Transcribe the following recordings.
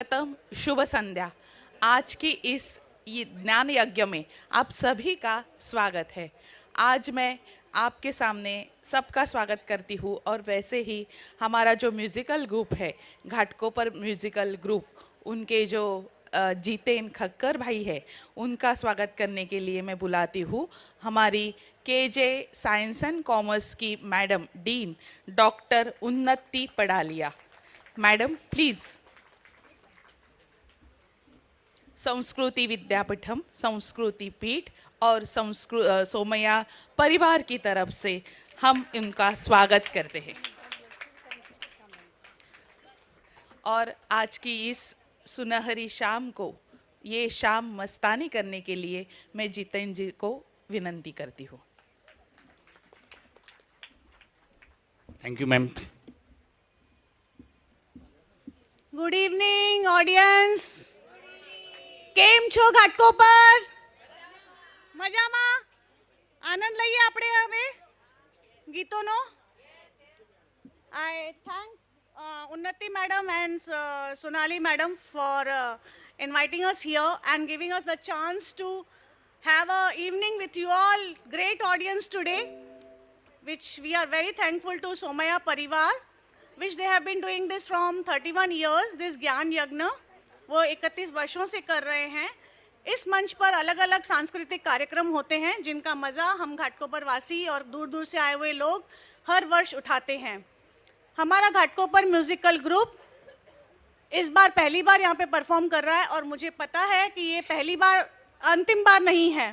प्रथम शुभ संध्या। आज की इस ज्ञान यज्ञ में आप सभी का स्वागत है। आज मैं आपके सामने सबका स्वागत करती हूँ और वैसे ही हमारा जो म्यूज़िकल ग्रुप है, घाटकोपर म्यूज़िकल ग्रुप, उनके जो जीतेन खक्कर भाई है, उनका स्वागत करने के लिए मैं बुलाती हूँ हमारी केजे साइंस एंड कॉमर्स की मैडम डीन डॉक्टर उन्नति पडालिया। Madam please. संस्कृति विद्यापीठम, संस्कृति पीठ और सोमैया परिवार की तरफ से हम इनका स्वागत करते हैं। और आज की इस सुनहरी शाम को, ये शाम मस्तानी करने के लिए मैं जितेन जी को विनंती करती हूँ। Thank you ma'am. Good evening audience. કેમ છો ઘાટકોપર? મજામાં? આનંદ લઈએ આપણે હવે ગીતોનો. I thank Unnati madam and Sonali madam for inviting us here and giving us the chance to have a evening with you all. Great audience today, which we are very thankful to Somaya Parivar, which they have been doing this from 31 years, this Gyan Yagna. वो 31 वर्षों से कर रहे हैं। इस मंच पर अलग अलग सांस्कृतिक कार्यक्रम होते हैं जिनका मज़ा हम घाटकोपर वासी और दूर दूर से आए हुए लोग हर वर्ष उठाते हैं। हमारा घाटकोपर म्यूज़िकल ग्रुप इस बार पहली बार यहाँ पे परफॉर्म कर रहा है और मुझे पता है कि ये पहली बार अंतिम बार नहीं है।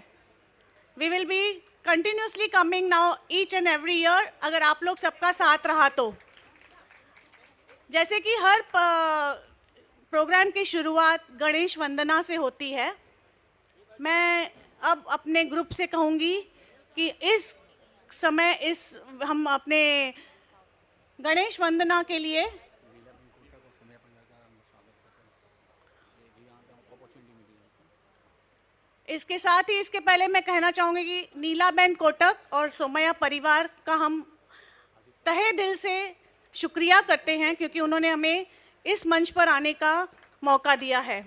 We will be continuously coming now each and every year, अगर आप लोग सबका साथ रहा तो। जैसे कि हर प्रोग्राम की शुरुआत गणेश वंदना से होती है। मैं अब अपने ग्रुप से कहूँगी कि इस समय हम अपने गणेश वंदना के लिए इसके साथ ही इसके पहले मैं कहना चाहूँगी कि नीलाबेन कोटक और सोमैया परिवार का हम तहे दिल से शुक्रिया करते हैं क्योंकि उन्होंने हमें इस मंच पर आने का मौका दिया है।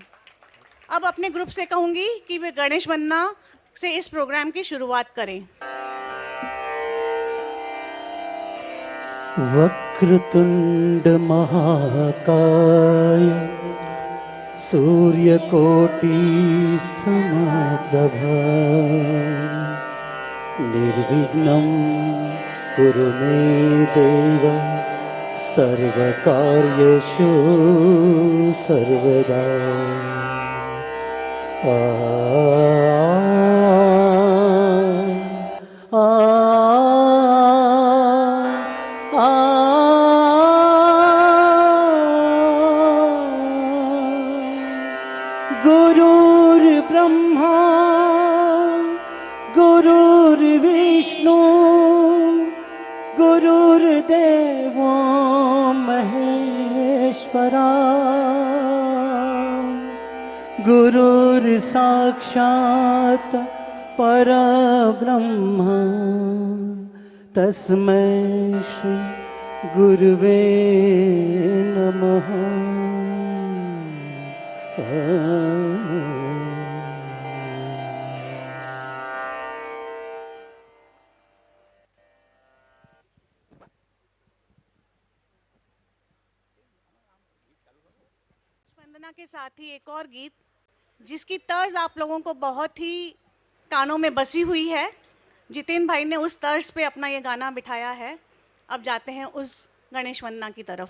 अब अपने ग्रुप से कहूंगी कि वे गणेश वंदना से इस प्रोग्राम की शुरुआत करें। वक्रतुंड महाकाय सूर्यकोटि समप्रभा निर्विघ्नं कुरु मे देव सर्वकार्येषु सर्वदा। गुरुर्ब्रह्मा गुरुर्विष्णु गुरुर्देवो महेश्वरा गुरुर्साक्षात् परब्रह्म तस्मै श्री गुरुवे नमः। वंदना के साथ ही एक और गीत जिसकी तर्ज आप लोगों को बहुत ही कानों में बसी हुई है। जितेन भाई ने उस तर्ज पे अपना ये गाना बिठाया है। अब जाते हैं उस गणेश वंदना की तरफ।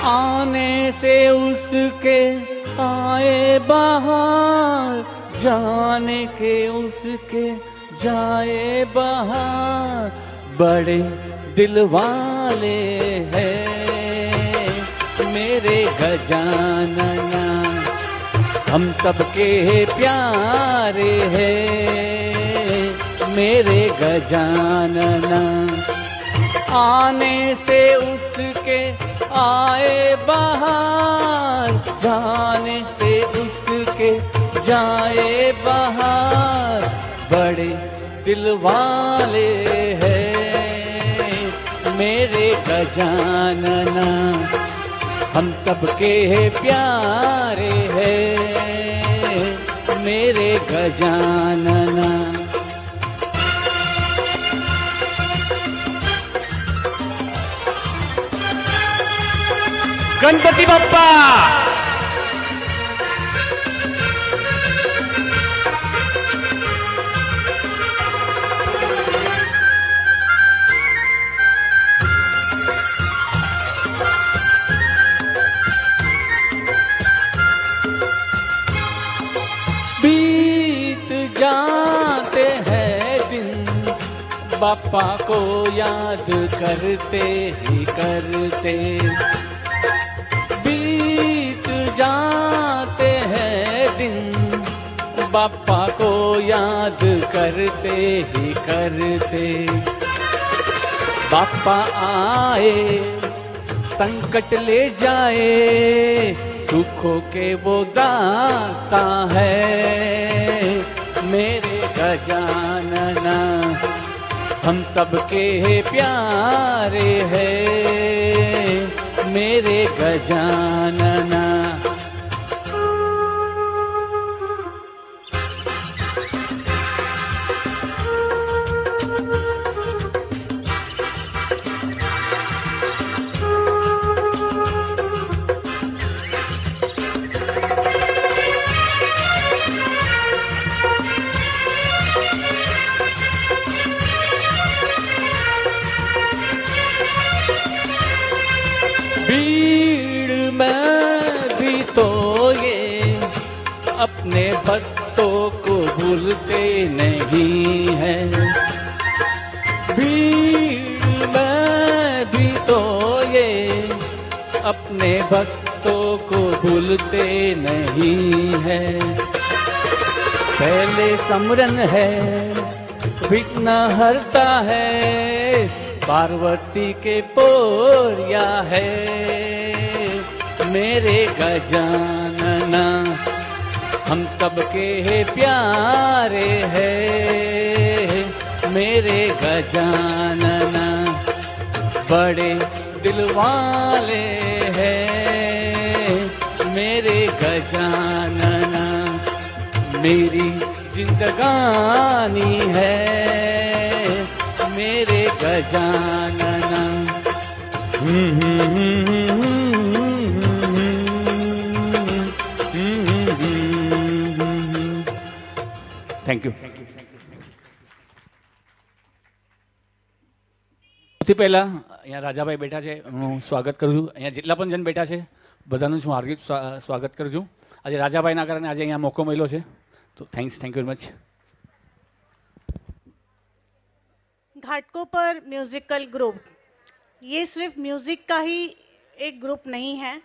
आने से उसके आए बाहर, जाने के उसके जाए बाहर, बड़े दिल वाले हैं मेरे गजानना, हम सबके प्यारे हैं मेरे गजानना। आने से उसके आए बाहर, जाने से उसके जाए बाहर, बड़े दिल वाले हैं मेरे गजानना, हम सबके प्यारे हैं मेरे गजानना। गणपति बप्पा। बीत जाते हैं दिन, बापा को याद करते ही करते, बीत जाते हैं दिन, बापा को याद करते ही करते। बापा आए संकट ले जाए, सुखों के वो दाता है मेरे गजानना, हम सबके प्यारे हैं मेरे गजानना। भीड़ में भी तो ये अपने भक्तों को भूलते नहीं हैं, भीड़ में भी तो ये अपने भक्तों को भूलते नहीं हैं। पहले समरन है विघ्न हरता है, पार्वती के पोरिया है मेरे गजानना, हम सबके प्यारे हैं मेरे गजानना, बड़े दिल वाले हैं मेरे गजानना, मेरी जिंदगानी है मेरे गजानना। Thank you. સૌથી પહેલા અહીંયા રાજાભાઈ બેઠા છે, હું સ્વાગત કરું છું। અહીંયા જેટલા પણ જણ બેઠા છે બધાનું હું હાર્દિક સ્વાગત કરું છું। આજે રાજાભાઈના કારણે આજે અહીંયા મોકો મળ્યો છે, તો થેન્ક યુ વેરી મચ। घाटकों पर म्यूजिकल ग्रुप, ये सिर्फ म्यूजिक का ही एक ग्रुप नहीं है,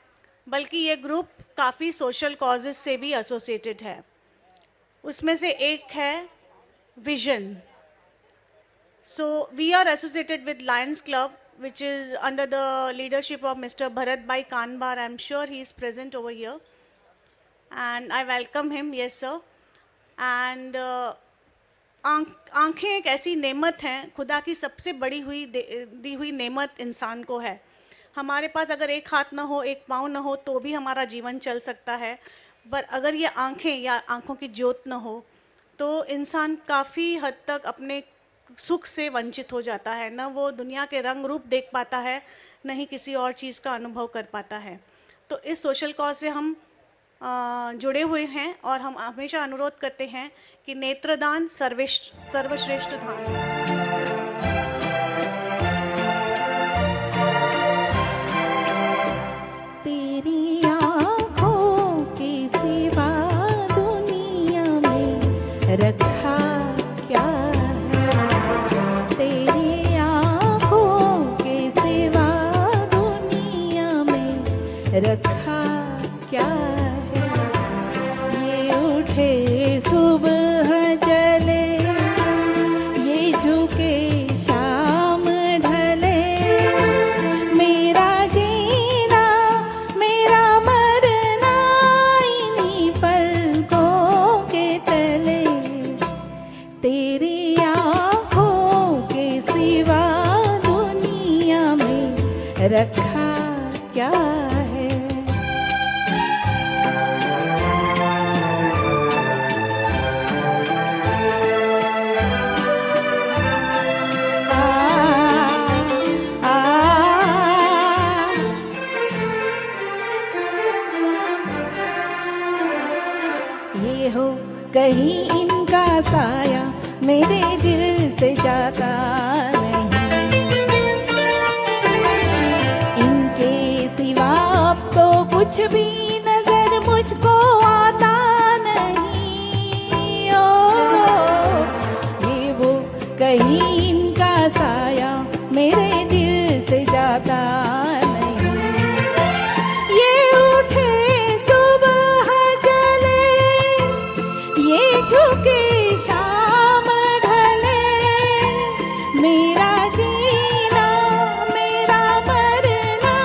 बल्कि ये ग्रुप काफ़ी सोशल कॉजेज से भी एसोसिएटेड है। उसमें से एक है vision. So we are associated with Lions Club, which is under the leadership of Mr. Bharat Bhai Kanbar. I'm sure he is present over here, and I welcome him. Yes, sir. And आँखें एक ऐसी नेमत हैं, खुदा की सबसे बड़ी हुई दी हुई नेमत इंसान को है। हमारे पास अगर एक हाथ ना हो, एक पाँव ना हो, तो भी हमारा जीवन चल सकता है, पर अगर ये आँखें या आँखों की ज्योत ना हो तो इंसान काफ़ी हद तक अपने सुख से वंचित हो जाता है। न वो दुनिया के रंग रूप देख पाता है, न ही किसी और चीज़ का अनुभव कर पाता है। तो इस सोशल कॉज से हम जुड़े हुए हैं और हम हमेशा अनुरोध करते हैं कि नेत्रदान सर्वश्रेष्ठ दान। तेरी आँखों के उठे सुबह जले, ये झुके शाम ढले, मेरा जीना मेरा मरना इन्हीं पलकों के तले, तेरी आँखों के सिवा दुनिया में रखा क्या है। ये हो कहीं इनका साया मेरे दिल से जाता नहीं, इनके सिवा अब तो कुछ भी नजर मुझको आता नहीं। ओ ये वो कहीं इनका साया मेरे दिल से जाता नहीं, ये उठे सुबह जले, ये झुके शाम ढले, मेरा जीना मेरा मरना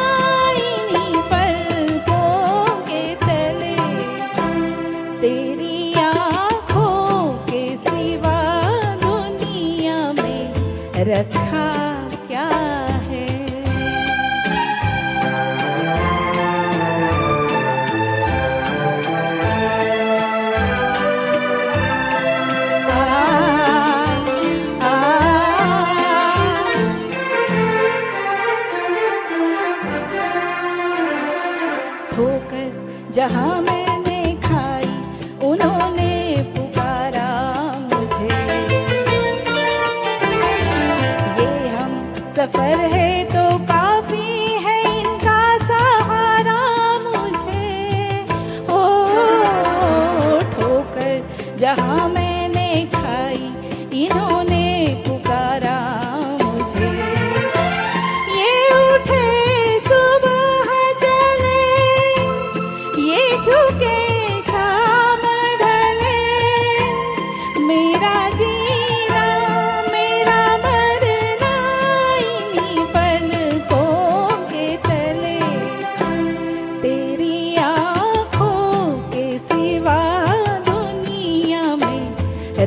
इन्हीं पलकों के तले, तेरी आँखों के सिवा दुनिया में रखा क्या है। ठोकर जहाँ मैंने खाई उन्होंने पुकारा मुझे, ये हम सफर है तो काफी है इनका सहारा मुझे। ओ ठोकर जहाँ मैंने खाई इन्होंने पुकारा मुझे, ये उठे सुबह जले, ये झुके शाम ढले, मेरा जीना मेरा मरना इन्हीं पलकों के तले, तेरी आँखों के सिवा दुनिया में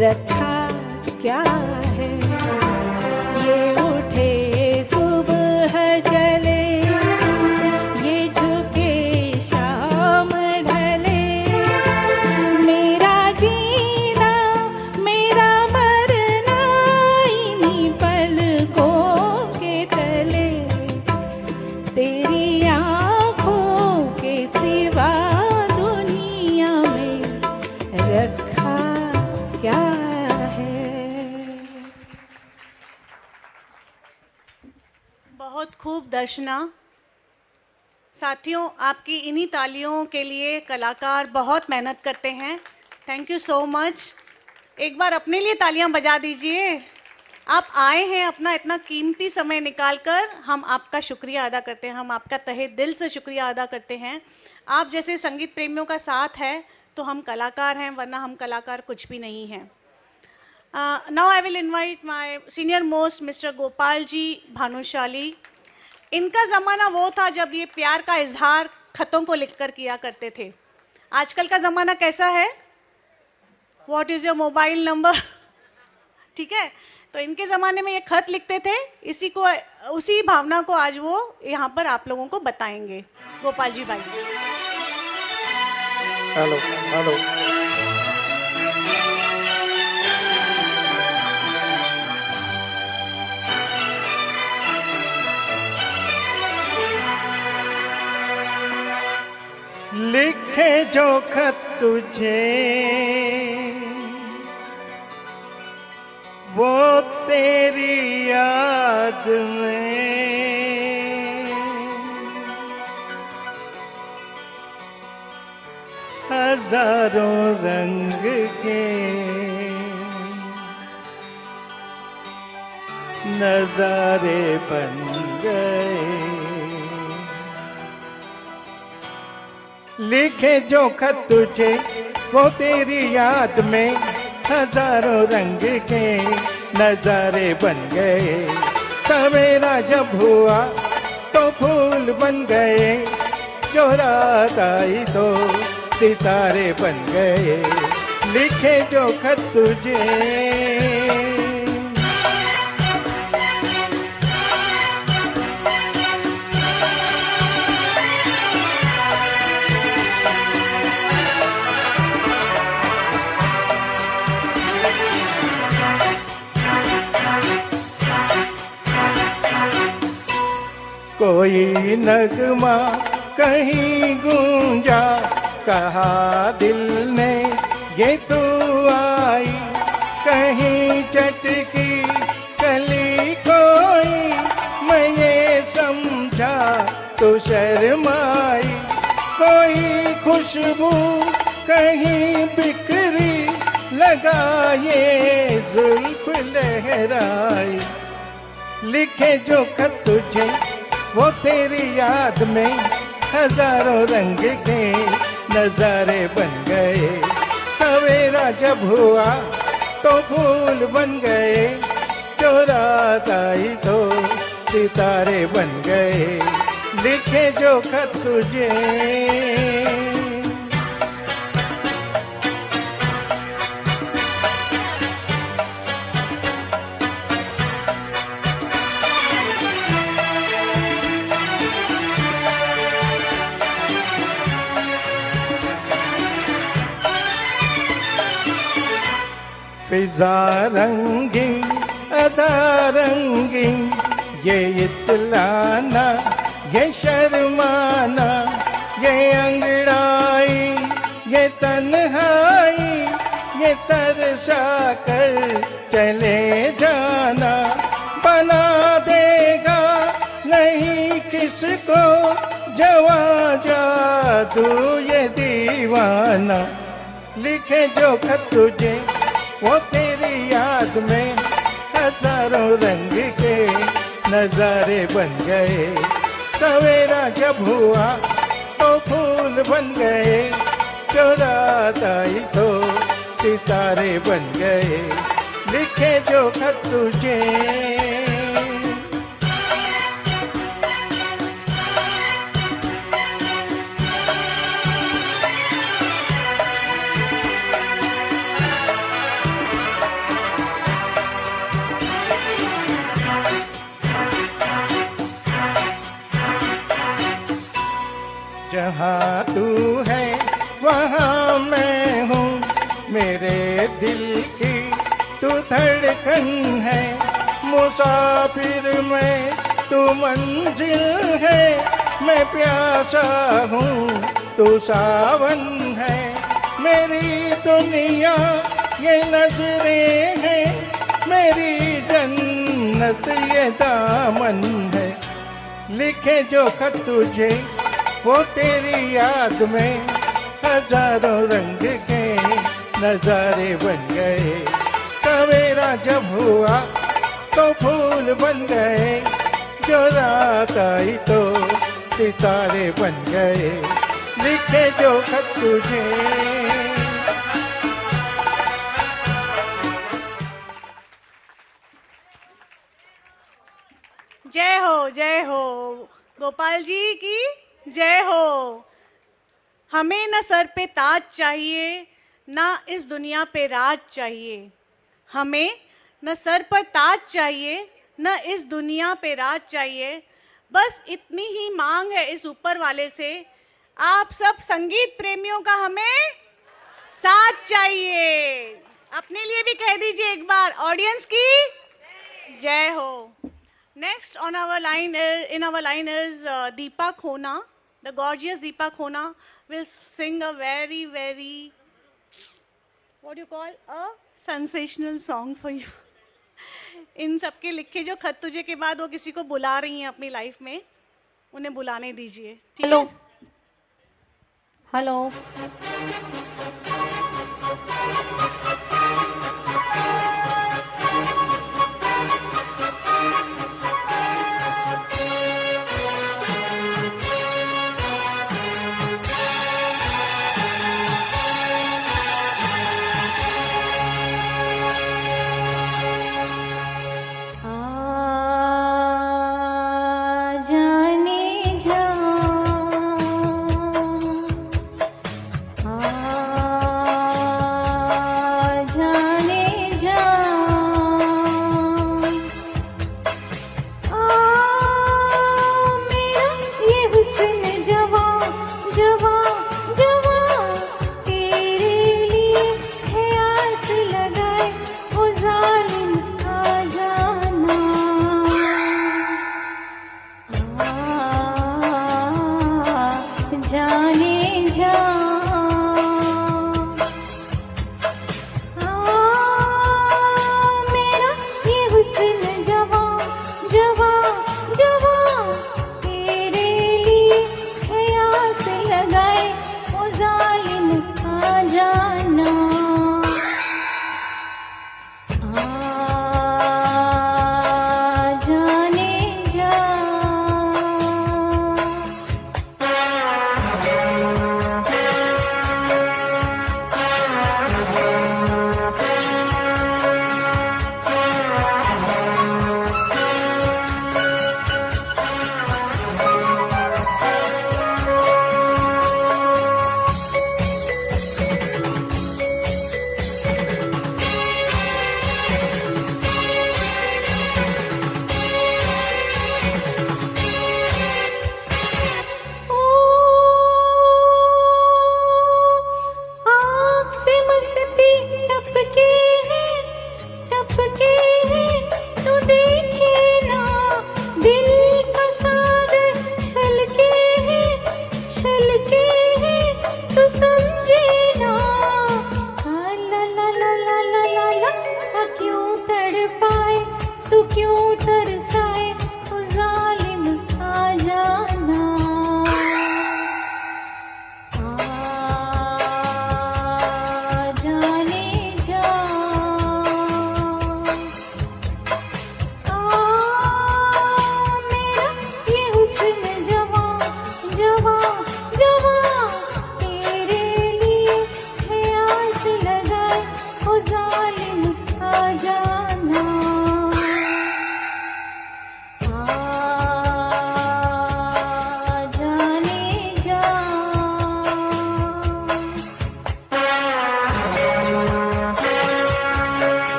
रखा क्या है। ये उठे सुबह जले, ये झुके शाम ढले, मेरा जीना मेरा मरना इन्हीं पलकों के तले, तेरी आँखों के सिवा दुनिया में रखा क्या है। बहुत खूब दर्शना। साथियों, आपकी इन्हीं तालियों के लिए कलाकार बहुत मेहनत करते हैं। Thank you so much. एक बार अपने लिए तालियां बजा दीजिए। आप आए हैं अपना इतना कीमती समय निकालकर, हम आपका शुक्रिया अदा करते हैं, हम आपका तहे दिल से शुक्रिया अदा करते हैं। आप जैसे संगीत प्रेमियों का साथ है तो हम कलाकार हैं, वरना हम कलाकार कुछ भी नहीं हैं। Now I will invite my senior most mister Gopal ji Bhanushali. इनका ज़माना वो था जब ये प्यार का इजहार खतों को लिखकर किया करते थे। आजकल का ज़माना कैसा है? What is your mobile number? ठीक है, तो इनके ज़माने में ये खत लिखते थे, उसी भावना को आज वो यहाँ पर आप लोगों को बताएंगे। गोपाल जी भाई। Hello hello. लिखे जो खत तुझे वो तेरी याद में हजारों रंग के नजारे बन गए। लिखे जो खत तुझे वो तेरी याद में हजारों रंग के नजारे बन गए। सवेरा जब हुआ तो फूल बन गए, जो रात आई तो सितारे बन गए। लिखे जो खत तुझे कोई नगमा कहीं गूंजा, कहा दिल ने ये तू आई। कहीं चटकी कली कोई, मैं ये समझा तो शर्माई। कोई खुशबू कहीं बिखरी, लगा ये जुल्फ लहराई। लिखे जो खत तुझे वो तेरी याद में हजारों रंग के नजारे बन गए। सवेरा जब हुआ तो फूल बन गए, जो रात आई तो सितारे बन गए। लिखे जो खत तुझे फिजा रंगी अदा रंगी, ये इतलाना ये शर्माना, ये अंगड़ाई ये तन्हाई, ये तरसा कर चले जाना। बना देगा नहीं किसको जवा जादू ये दीवाना। लिखे जो खत तुझे वो तेरी याद में हजारों रंग के नजारे बन गए। सवेरा जब हुआ तो फूल बन गए, जो रात आई तो सितारे बन गए। लिखे जो खत तुझे जहाँ तू है वहाँ मैं हूँ, मेरे दिल की तू धड़कन है। मुसाफिर मैं तू मंजिल है, मैं प्यासा हूँ तू सावन है। मेरी दुनिया ये नजरें हैं, मेरी जन्नत ये दामन है। लिखे जो खत तुझे वो तेरी याद में हजारों रंग के नजारे बन गए। सवेरा जब हुआ तो फूल बन गए, जो रात आई तो सितारे बन गए। लिखे जो खत तुझे जय हो गोपाल जी की जय हो। हमें न सर पे ताज चाहिए, ना इस दुनिया पे राज चाहिए। हमें न सर पर ताज चाहिए, न इस दुनिया पे राज चाहिए। बस इतनी ही मांग है इस ऊपर वाले से, आप सब संगीत प्रेमियों का हमें साथ चाहिए। अपने लिए भी कह दीजिए एक बार, ऑडियंस की जय हो। Next on our line is Deepa Khona. The gorgeous Deepa Khona will sing a very what do you call a sensational song for you. इन सबके लिखे जो खत तुझे के बाद वो किसी को बुला रही हैं अपनी लाइफ में, उन्हें बुलाने दीजिए। Hello hello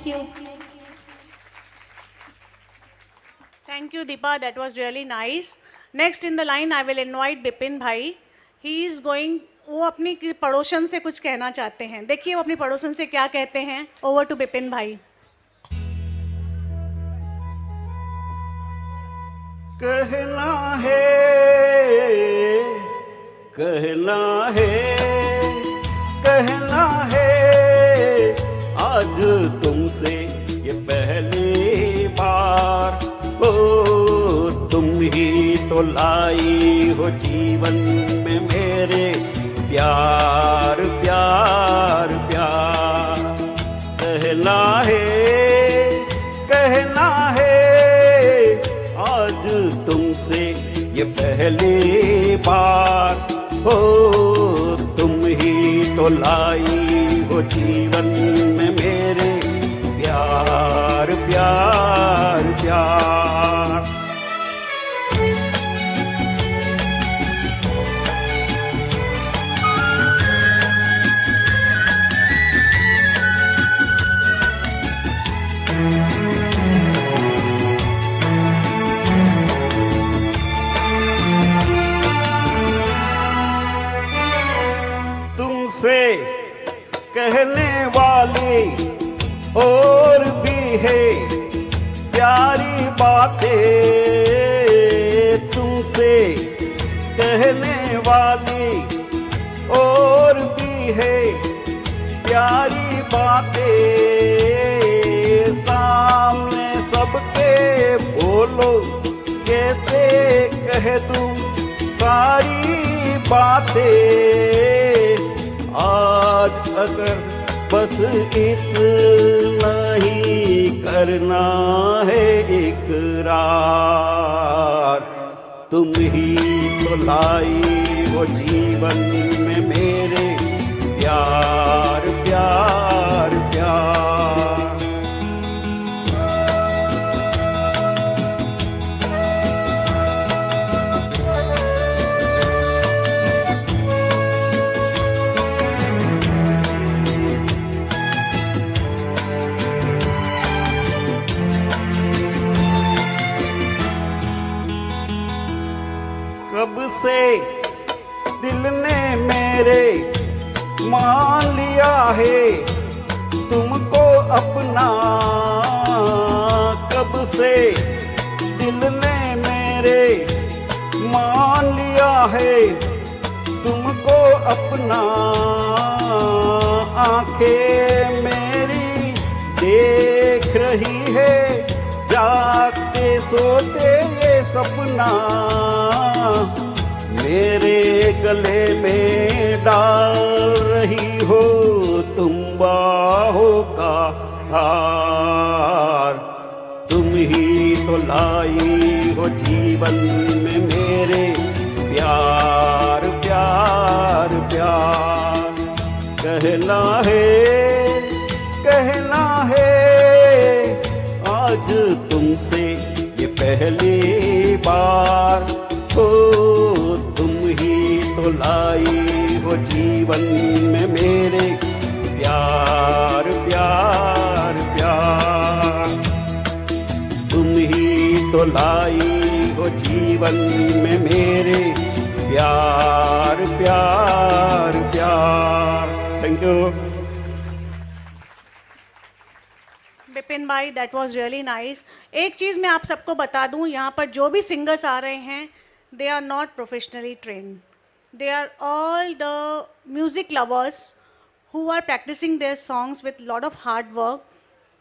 you. Thank you, Deepa. That was really nice. Next in the line, I will invite Bipin Bhai. He is going. वो अपनी पड़ोसन से कुछ कहना चाहते हैं. देखिए वो अपनी पड़ोसन से क्या कहते हैं. Over to Bipin Bhai. कहना है, कहना है, कहना है, आज तुमसे ये पहली बार. ओ तुम ही तो लाई हो जीवन में मेरे प्यार प्यार प्यार. कहना है, कहना है, आज तुमसे ये पहली बार. हो तुम ही तो लाई हो जीवन में मेरे प्यार प्यार प्यार. तुमसे कहने वाली और भी है प्यारी बातें. तुमसे कहने वाली और भी है प्यारी बातें. सामने सबके बोलो कैसे कह दूं सारी बातें. आज अगर बस इतना ही करना है इकरार. तुम ही तो लाई हो जीवन में मेरे प्यार प्यार प्यार. कब से दिल ने मेरे मान लिया है तुमको अपना. कब से दिल ने मेरे मान लिया है तुमको अपना. आंखें मेरी देख रही है जागते सोते ये सपना. मेरे गले में डाल रही हो तुम बाहों का हार. तुम ही तो लाई हो जीवन में मेरे प्यार प्यार प्यार. कहना है, कहना है, आज तुमसे ये पहली बार. हो तुम ही तो लाई हो जीवन में मेरे प्यार प्यार प्यार. तुम ही तो लाई हो जीवन में मेरे प्यार प्यार प्यार. Thank you. बिपिन भाई, दैट वाज रियली नाइस. एक चीज़ मैं आप सबको बता दूं, यहाँ पर जो भी सिंगर्स आ रहे हैं, they are not professionally trained. They are all the music lovers who are practicing their songs with lot of hard work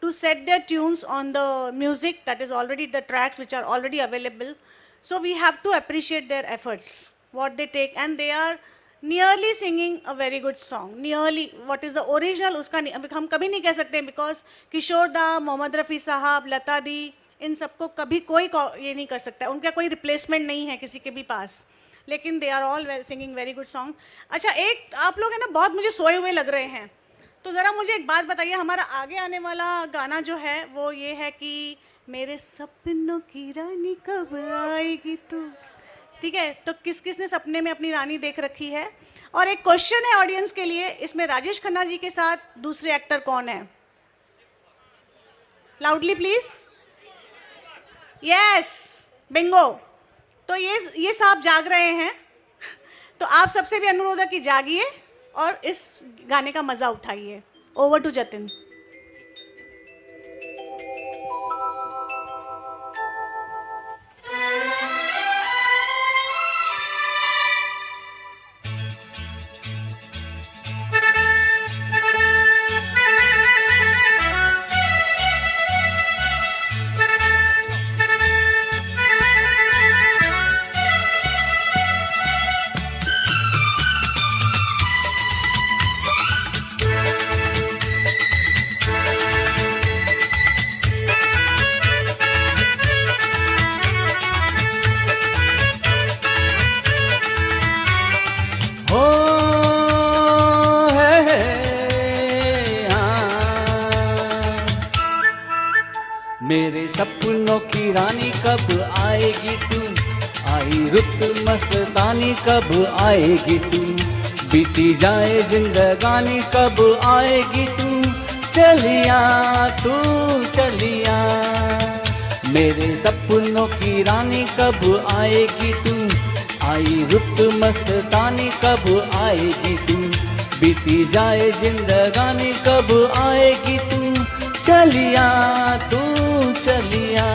to set their tunes on the music that is already the tracks which are already available. So we have to appreciate their efforts, what they take, and they are nearly singing a very good song. Nearly, what is the original उसका हम कभी नहीं कह सकते, because किशोर दा, मोहम्मद रफ़ी साहब, लता दी, इन सबको कभी कोई ये नहीं कर सकता. उनका कोई रिप्लेसमेंट नहीं है किसी के भी पास. लेकिन they are all singing very good song. अच्छा, एक आप लोग है ना बहुत मुझे सोए हुए लग रहे हैं, तो ज़रा मुझे एक बात बताइए. हमारा आगे आने वाला गाना जो है वो ये है कि मेरे सपनों की रानी कब आएगी तू. ठीक है, तो किस किस ने सपने में अपनी रानी देख रखी है. और एक क्वेश्चन है ऑडियंस के लिए, इसमें राजेश खन्ना जी के साथ दूसरे एक्टर कौन है? Loudly, please. Yes, bingo. तो ये साहब जाग रहे हैं, तो आप सबसे भी अनुरोध है कि जागिए और इस गाने का मजा उठाइए. Over to Jatin. हो है हाँ। मेरे सपनों की रानी कब आएगी तू, आई रुत मस्तानी कब आएगी तू, बीती जाए जिंदगानी कब आएगी तू, चलिया तू चलिया। मेरे सपनों की रानी कब आएगी तू, आई रुत मस्तानी कब आएगी तू, बीती जाए जिंदगानी कब आएगी तू, चलिया तू चलिया।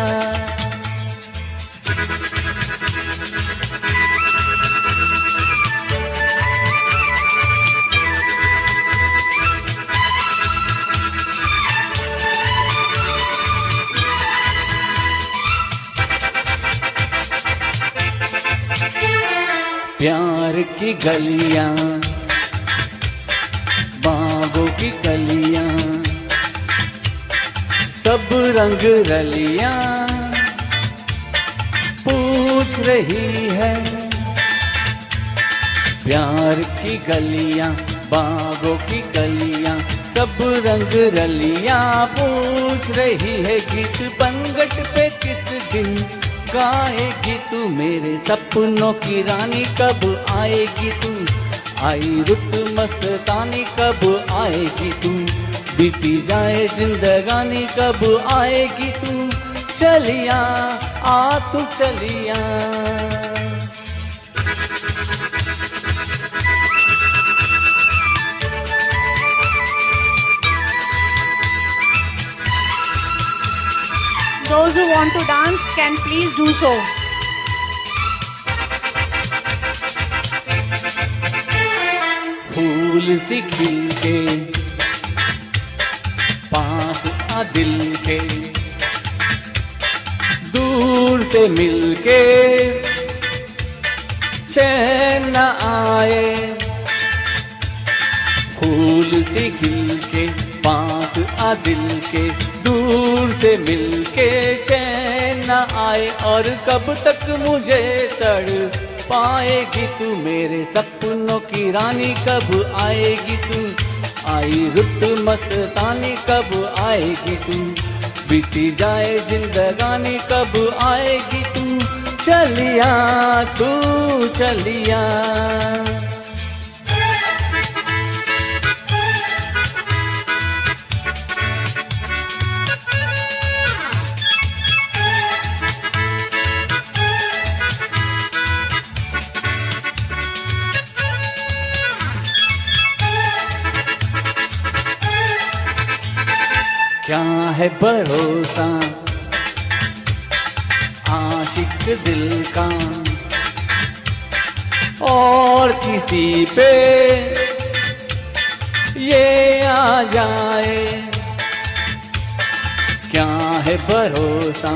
प्यार की गलियां, बागों की कलियां, सब रंग रलियां पूछ रही है। प्यार की गलियां, बागों की कलियां, सब रंग रलियां पूछ रही है। गीत बनगट पे किस दिन गाएगी तू, मेरे सपनों की रानी कब आएगी तू, आई रुत मस्तानी कब आएगी तू, बीती जाए जिंदगानी कब आएगी तू, चलिया आ तू चलिया। Those who want to dance can please do so. फूल सी खिल के पास आ दिल के, दूर से मिल के चैन न आए। फूल सी खिल के पास आ दिल के, दूर से मिल के चैन न आए। और कब तक मुझे तड़ पाएगी तू, मेरे सपनों की रानी कब आएगी तू, आई रुत मस्तानी कब आएगी तू, बीती जाए जिंदगानी कब आएगी तू, चलिया तू चलिया। क्या है भरोसा आशिक दिल का, और किसी पे ये आ जाए। क्या है भरोसा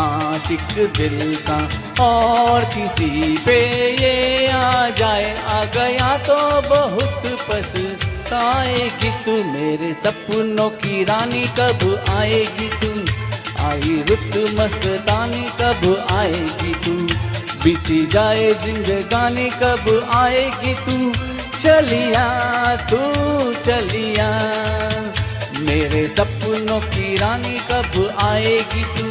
आशिक दिल का, और किसी पे ये आ जाए। आ गया तो बहुत पछताएगी तू, मेरे सपनों की रानी कब आएगी तू, आई रुत मस्तानी कब आएगी तू, बीती जाए जिंदगानी कब आएगी तू, चलिया तू चलिया। मेरे सपनों की रानी कब आएगी तू,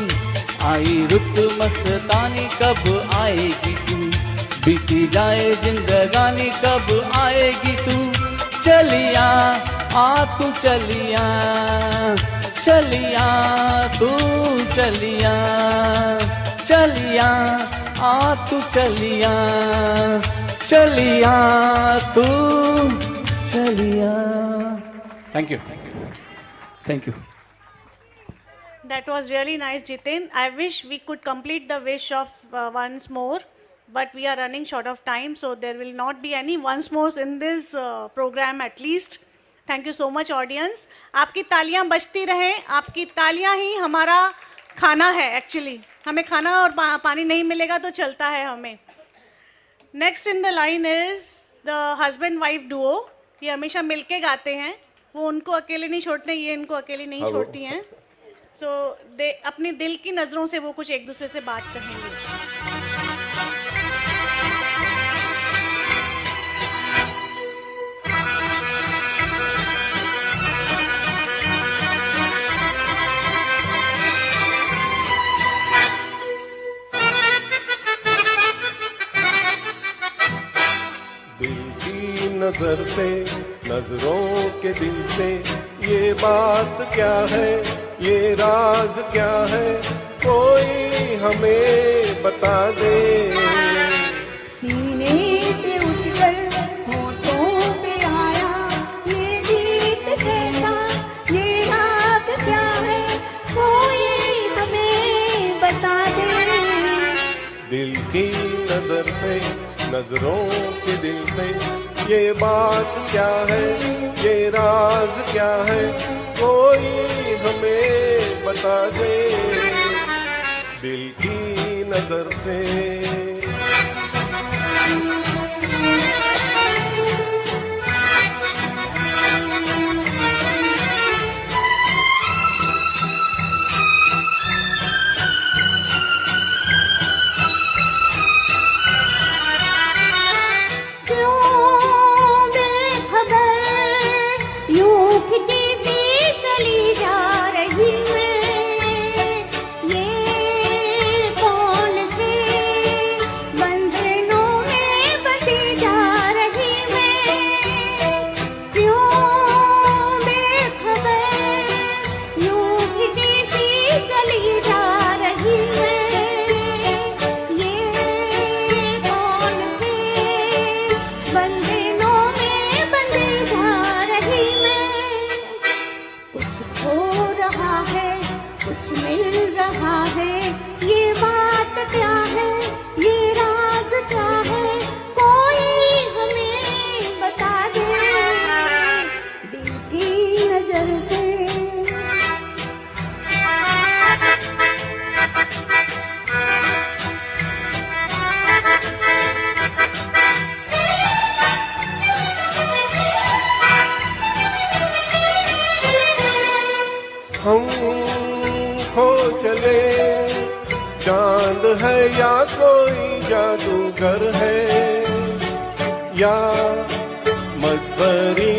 आई रुत मस्तानी कब आएगी तू, बीती जाए जिंदगानी कब आएगी तू, चलिया आ तू चलिया चलिया तू चलिया, चलिया आ तू चलिया, चलिया तू चलिया। Thank you, thank you. That was really nice, Jitin. I wish we could complete the wish of once more, but we are running short of time, so there will not be any once more in this program at least. Thank you so much, audience. आपकी तालियां बजती रहें, आपकी तालियां ही हमारा खाना है actually. हमें खाना और पानी नहीं मिलेगा तो चलता है हमें। Next in the line is the husband wife Duo. ये हमेशा मिलके गाते हैं, वो उनको अकेले नहीं छोड़ते, ये इनको अकेले नहीं छोड़ती हैं। सो दे अपनी दिल की नज़रों से वो कुछ एक दूसरे से बात करेंगे। नजर से, नजरों के दिल से, ये बात क्या है, ये राज क्या है, कोई हमें बता दे। सीने से उठकर होठों पे आया ये गीत कैसा, ये राग क्या है, कोई हमें बता दे। दिल की नजर से, नजरों के दिल से, ये बात क्या है, ये राज क्या है, कोई हमें बता दे। दिल की नजर से। हम खो चले, चांद है या कोई जादूगर है, या मजबरी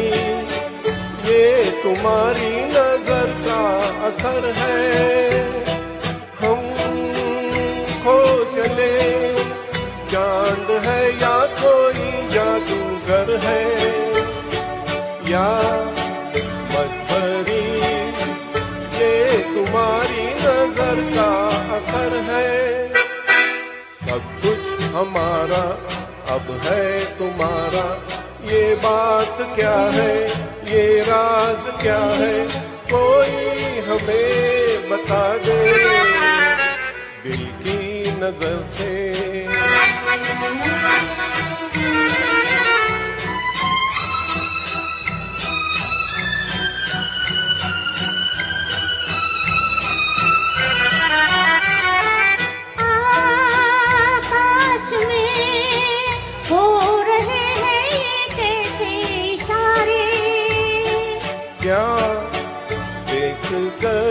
ये तुम्हारी नजर का असर है। हम खो चले, चांद है या कोई जादूगर है, या मजबरी तुम्हारी नजर का असर है। सब कुछ हमारा अब है तुम्हारा, ये बात क्या है, ये राज क्या है, कोई हमें बता दे। दिल की नजर से। क्या देख कर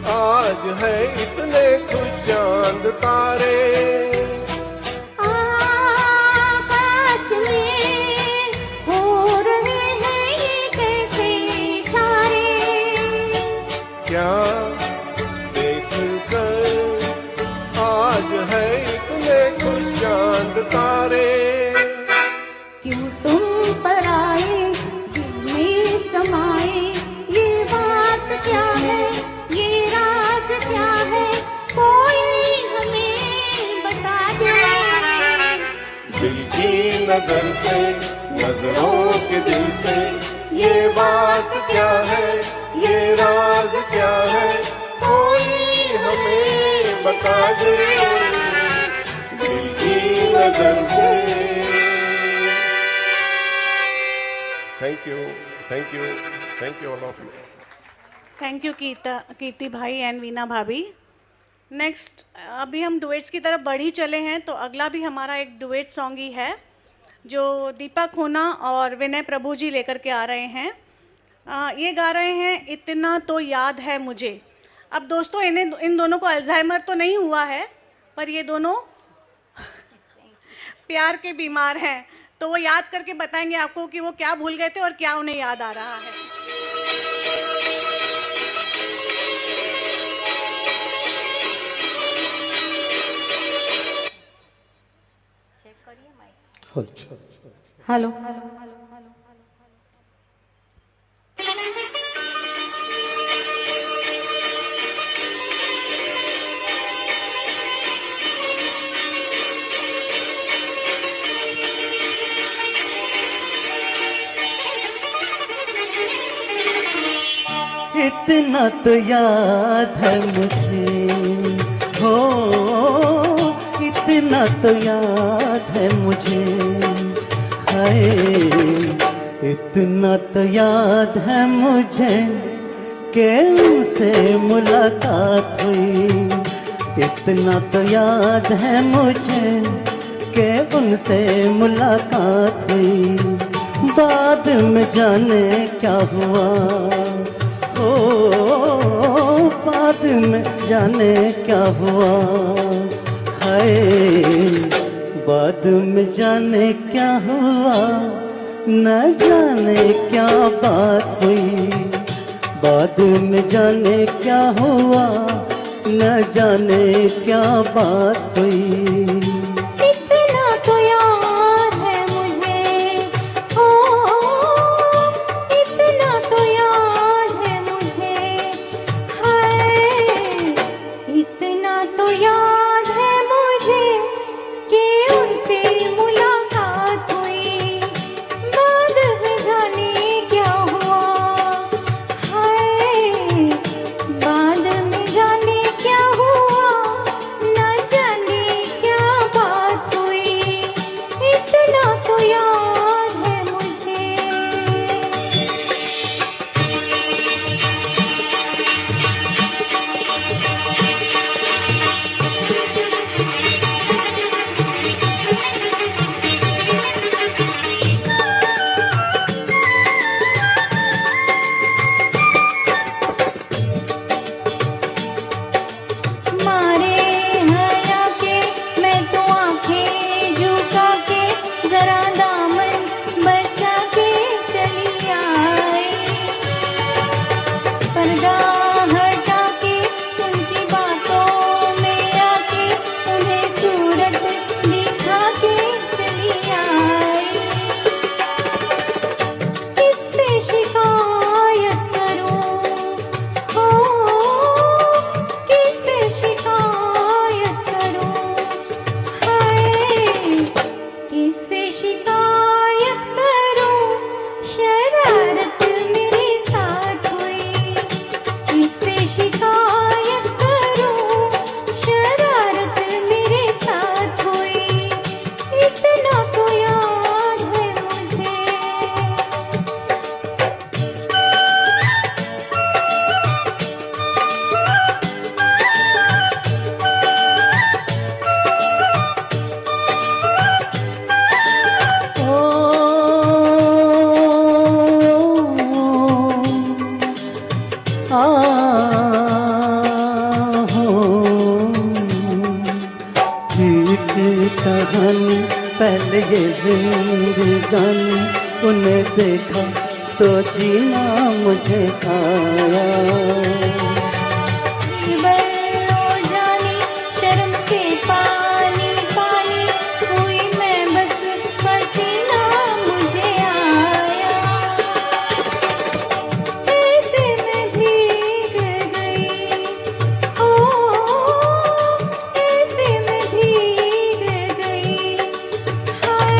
आज है इतने खुश चांद तारे, आकाश में हो रहे हैं ये कैसे इशारे। क्या देख कर आज है इतने खुश चांद तारे। क्यों तुम पर आए समाए, ये बात क्या है, नजर से, नजरों के दिल से, ये बात क्या है, ये राज क्या है, कोई हमें बता दे दिल की नजर से। Thank you, thank you, thank you all of you. Thank you Kirti भाई एंड वीना भाभी। नेक्स्ट अभी हम डुएट्स की तरफ बढ़ ही चले हैं, तो अगला भी हमारा एक डुएट सॉन्ग ही है जो दीपक होना और विनय प्रभु जी लेकर के आ रहे हैं। ये गा रहे हैं इतना तो याद है मुझे। अब दोस्तों इन दोनों को अल्जाइमर तो नहीं हुआ है, पर ये दोनों प्यार के बीमार हैं, तो वो याद करके बताएंगे आपको कि वो क्या भूल गए थे और क्या उन्हें याद आ रहा है। हेलो, इतना तो याद है मुझे, हो इतना तो याद है मुझे, हाय इतना तो याद है मुझे कि उनसे मुलाकात हुई। इतना तो याद है मुझे कि उनसे मुलाकात हुई। बाद में जाने क्या हुआ, बाद में जाने क्या हुआ, हाय बाद में जाने क्या हुआ, न जाने क्या बात हुई। बाद में जाने क्या हुआ, न जाने क्या बात हुई। इतना तो याद है मुझे, ओ इतना तो याद है मुझे, हाय इतना तो याद है मुझे कि उनसे मुलाकात हुई। बाद में जाने क्या हुआ, हाय बाद में जाने क्या हुआ, न जाने क्या बात हुई। इतना तो याद है मुझे। मारे हया के मैं तो आंखें झुका के जरा दामन बचा के चली आई। पर्दा हटा के उनकी बातों में आके उन्हें सूरत दिखा के चली आई। किससे शिकायत करूं, ओ किससे शिकायत करूं, हाय किससे शिकायत करूं। शरारत मेरे साथ हुई। किससे शिकायत करूं, शरारत मेरे साथ हुई। इतना तो याद है मुझे। कहानी पहले ये जिंदगानी, उन्हें देखा तो जीना मुझे आया। बल्लो जानी शर्म से पानी पानी हुई मैं, बस पसीना मुझे आया। ऐसे मैं भीग गई, ओ ऐसे मैं भीग गई, हाय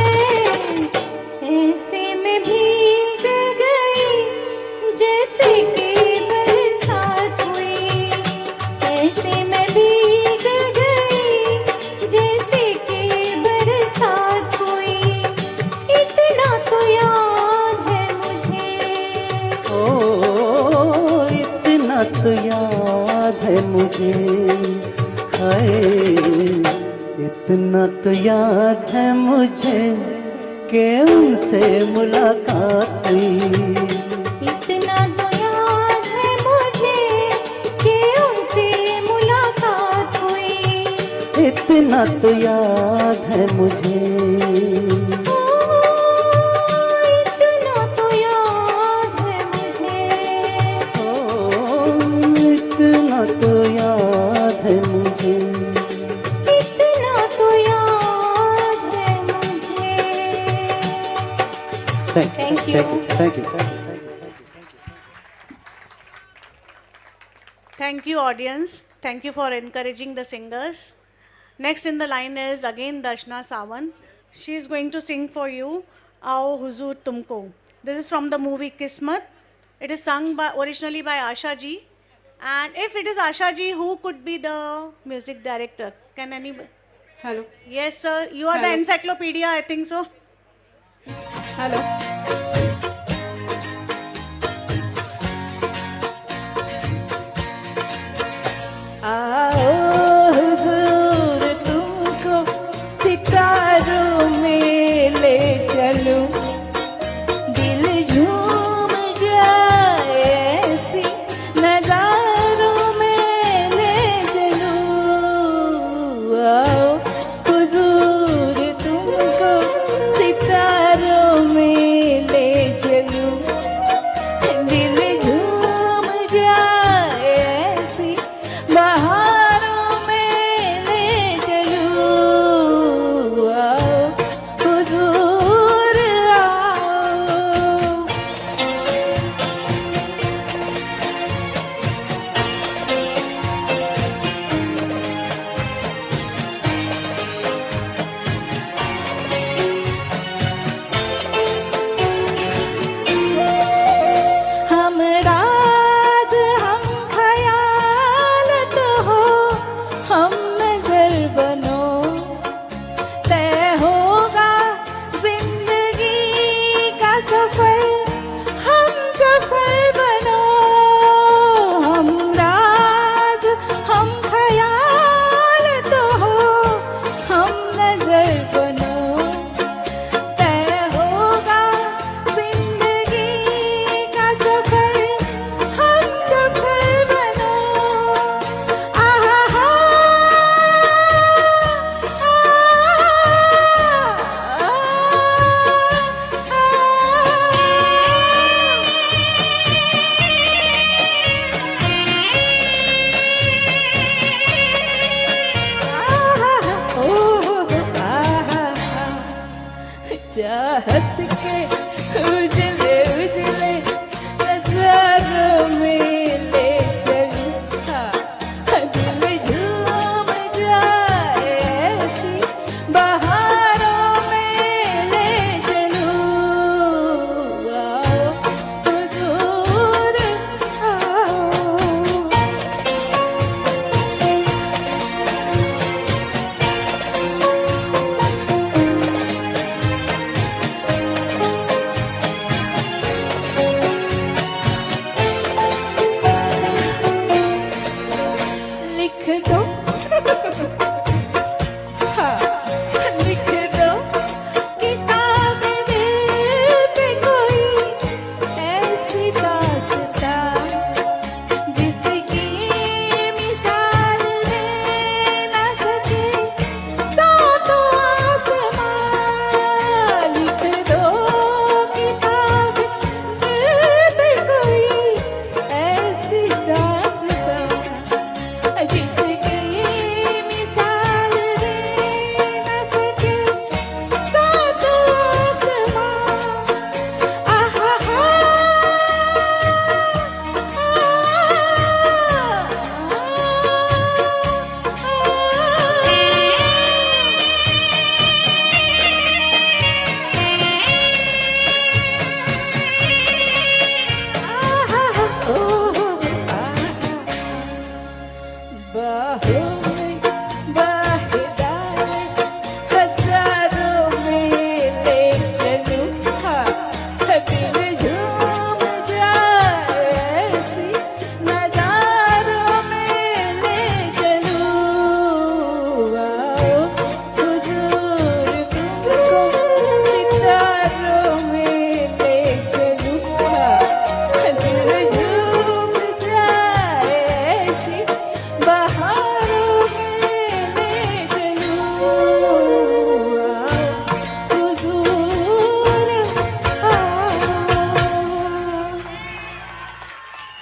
इतना तो याद है मुझे, हाय इतना तो याद है मुझे कि उनसे मुलाकात हुई। इतना तो याद है मुझे कि उनसे मुलाकात हुई। इतना तो याद है मुझे, इतना तो याद है मुझे। इतना तो याद है मुझे। इतना तो याद है मुझे। Thank you. Thank you, audience. Thank you for encouraging the singers. Next in the line is again Darshna Sawant. She is going to sing for you Aao Huzur Tumko. This is from the movie Kismat. It is sung originally by Asha ji. And if it is Asha ji, who could be the music director? Can anybody? Hello Yes, sir. You are the Hello. encyclopedia, I think so. Hello आओ हुजूर तुमको सितारों में ले चलूं, दिल झूम जाए ऐसी नजारों में ले चलूं। आओ हुजूर तुमको सितारों में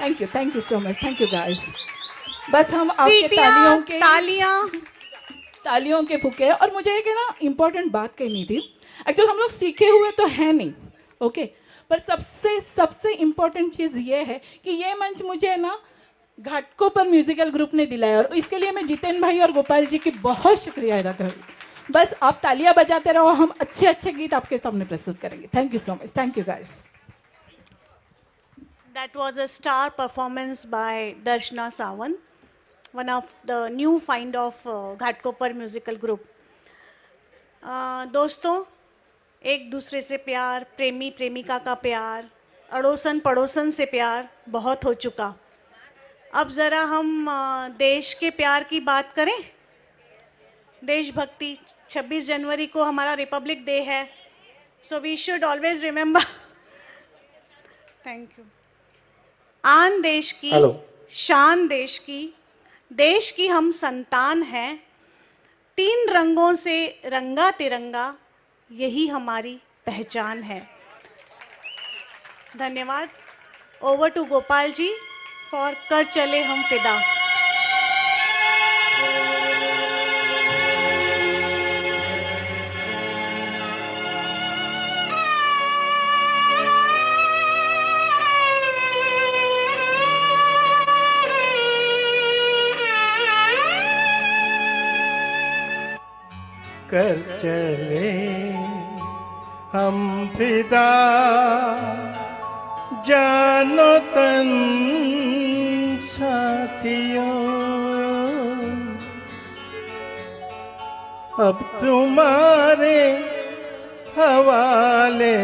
thank you so much, thank you guys. बस हम आपके तालियों के फूके हैं। और मुझे एक है ना इम्पोर्टेंट बात कहनी थी। एक्चुअली हम लोग सीखे हुए तो है नहीं, ओके, पर सबसे इम्पोर्टेंट चीज़ ये है कि ये मंच मुझे ना घाटकोपर म्यूजिकल ग्रुप ने दिलाया, और इसके लिए मैं जितेन भाई और गोपाल जी की बहुत शुक्रिया अदा करूँ। बस आप तालियां बजाते रहो, हम अच्छे अच्छे गीत आपके सामने प्रस्तुत करेंगे। Thank you so much, thank you guys. That was a star performance by Darshana Sawant, one of the new find of Ghatkopar musical group. दोस्तों, एक दूसरे से प्यार, प्रेमी प्रेमिका का प्यार, अड़ोसन पड़ोसन से प्यार बहुत हो चुका। अब ज़रा हम देश के प्यार की बात करें। देशभक्ति, 26 जनवरी को हमारा रिपब्लिक डे है, so we should always remember. Thank you. आन देश की, शान देश की हम संतान हैं। 3 रंगों से रंगा तिरंगा, यही हमारी पहचान है। धन्यवाद। Over to Gopal ji for कर चले हम फिदा। कर चले हम फिदा, जानो तन साथियों, अब तुम्हारे हवाले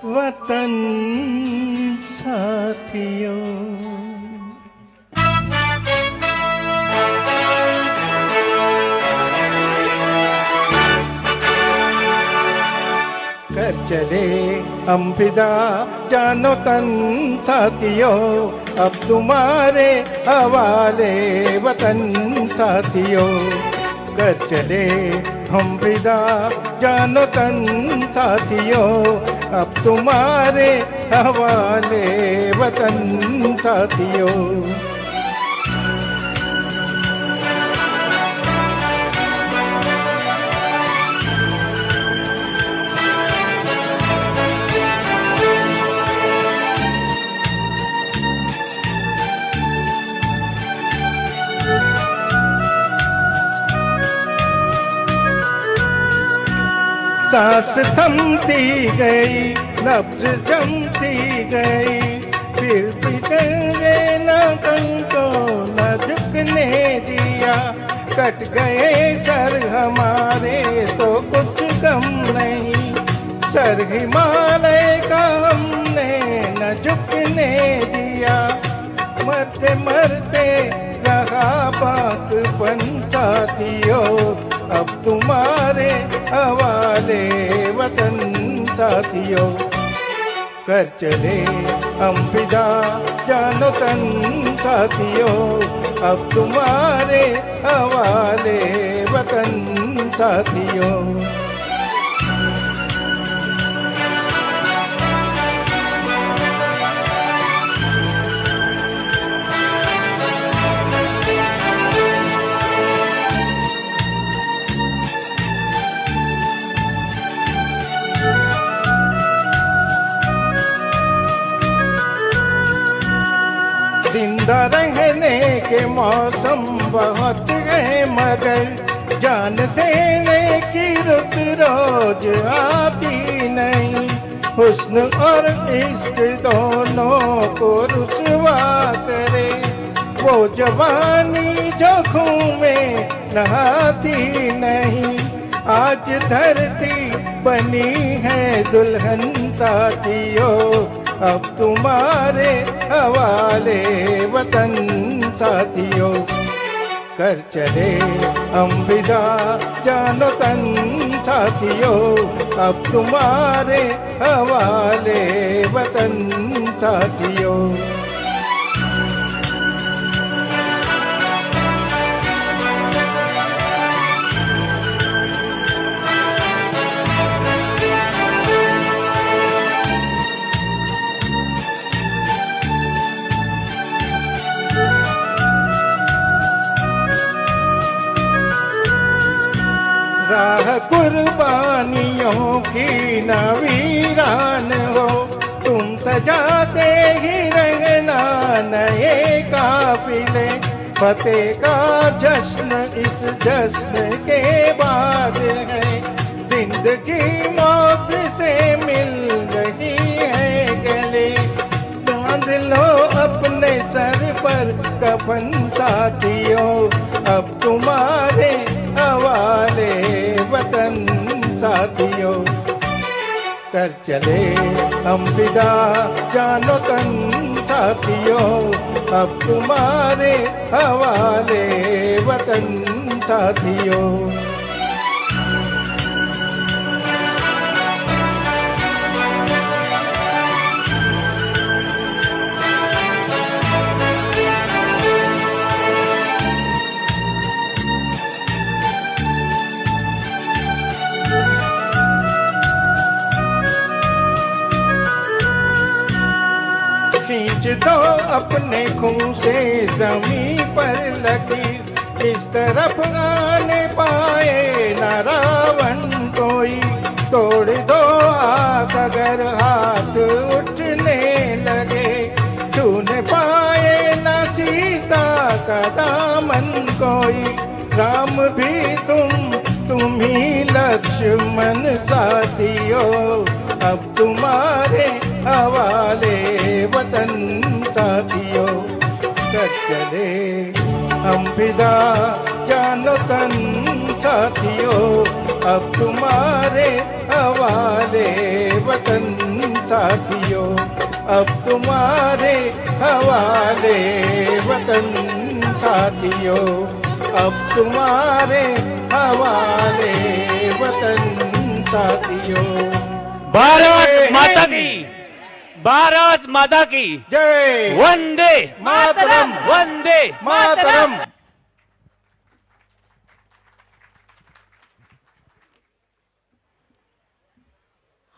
वतन साथियों। कर चले हम फिदा, जानो तन साथियों, अब तुम्हारे हवाले वतन साथियों। कर चले हम फिदा, जानो तन साथियों, अब तुम्हारे हवाले वतन साथियों। सांस थमती गई, लफ्ज जमती गई, फिर भी तेरे न को न झुकने दिया। कट गए सर हमारे तो कुछ गम नहीं, सर हिमालय का हमने न झुकने दिया। मरते मरते रहा बाकपन साथियों, अब तुम्हारे हवाले वतन साथियों। कर चले हम फिदा, जानो तन साथियों, अब तुम्हारे हवाले वतन साथियों। जिंदा रहने के मौसम बहुत है, मगर जान देने की रुत रोज आती नहीं। हुस्न और इश्क दोनों को रुसवा करे, वो जवानी जो खून में नहाती नहीं। आज धरती बनी है दुल्हन साथियों, अब तुम्हारे हवाले वतन साथियों। कर चले हम फिदा, जानो तन साथियों, अब तुम्हारे हवाले वतन साथियों। कुर्बानियों की न वीरान हो, तुम सजाते ही रहना नए काफिले, फतेह का जश्न इस जश्न के बाद है, जिंदगी मौत से मिल रही है गले, बांध लो अपने सर पर कफन साथियों, अब तुम्हारे हवाले वतन साथियों, कर चले हम विदा जानो तन साथियों, अब तुम्हारे हवाले वतन साथियों। खींच दो अपने खून से जमीन पर लकीर, इस तरफ आने पाए न रावण कोई, तोड़ दो हाथ अगर हाथ उठने लगे, छूने पाए न सीता का दामन कोई, राम भी तुम ही लक्ष्मण साथियों, अब तुम्हारे हवाले वतन साथियों, कर चले हम फिदा जानो तन साथियों, अब तुम्हारे हवाले वतन साथियों, अब तुम्हारे हवाले वतन साथियों, अब तुम्हारे हवाले वतन साथियों। भारत माता की, भारत माता की जय, वंदे मातरम, वंदे मातरम।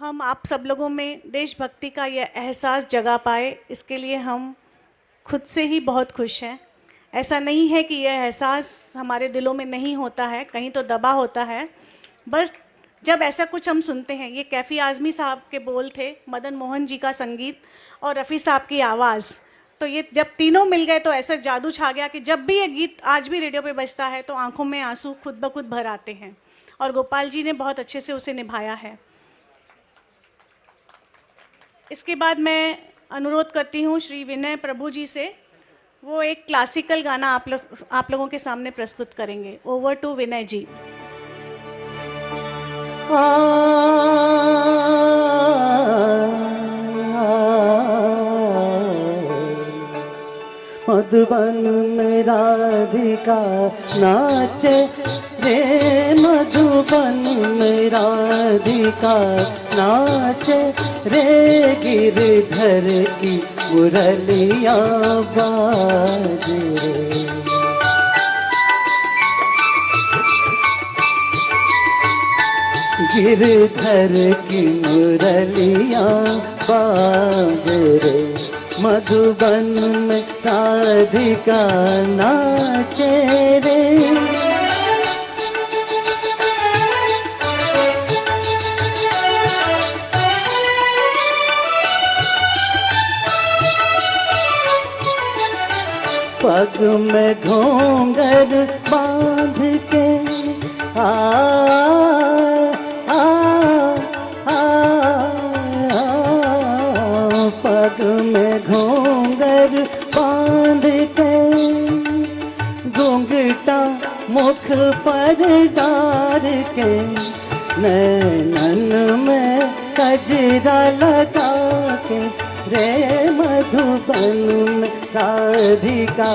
हम आप सब लोगों में देशभक्ति का यह एहसास जगा पाए, इसके लिए हम खुद से ही बहुत खुश हैं। ऐसा नहीं है कि यह एहसास हमारे दिलों में नहीं होता है, कहीं तो दबा होता है। बस जब ऐसा कुछ हम सुनते हैं, ये कैफ़ी आज़मी साहब के बोल थे, मदन मोहन जी का संगीत और रफ़ी साहब की आवाज़, तो ये जब तीनों मिल गए तो ऐसा जादू छा गया कि जब भी ये गीत आज भी रेडियो पे बजता है तो आंखों में आंसू खुद ब खुद भर आते हैं, और गोपाल जी ने बहुत अच्छे से उसे निभाया है। इसके बाद मैं अनुरोध करती हूँ श्री विनय प्रभु जी से, वो एक क्लासिकल गाना आप लोगों के सामने प्रस्तुत करेंगे। ओवर टू विनय जी। मधुबन में राधिका नाचे रे, मधुबन में राधिका नाचे रे, गिरधर की मुरलिया बाजे रे। गिरधर की मुरलिया बाजे रे, मधुबन में राधिका नाचे रे। पग में घोंघर बांध के पग में घोंघर बांध के, घूंघटा मुख पर डार के, नैनन में कजरा लगा के रे, मधुबन में राधिका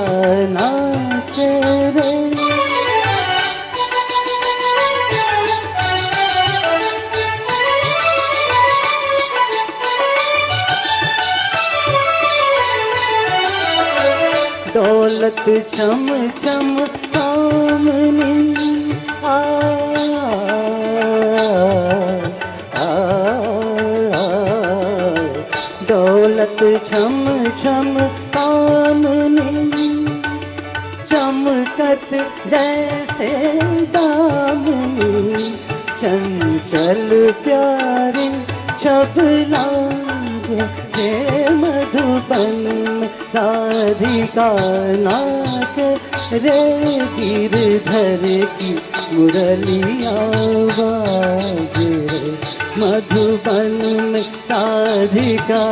नाचे रे। दौलत छम छम कामनी दौलत छम छम कामनी, चमकत जैसे दामनी, चंचल प्यारे छबलांगे रे मधुबन राधिका नाचे रे गिरधर की मुरलिया बाजे मधुबन में राधिका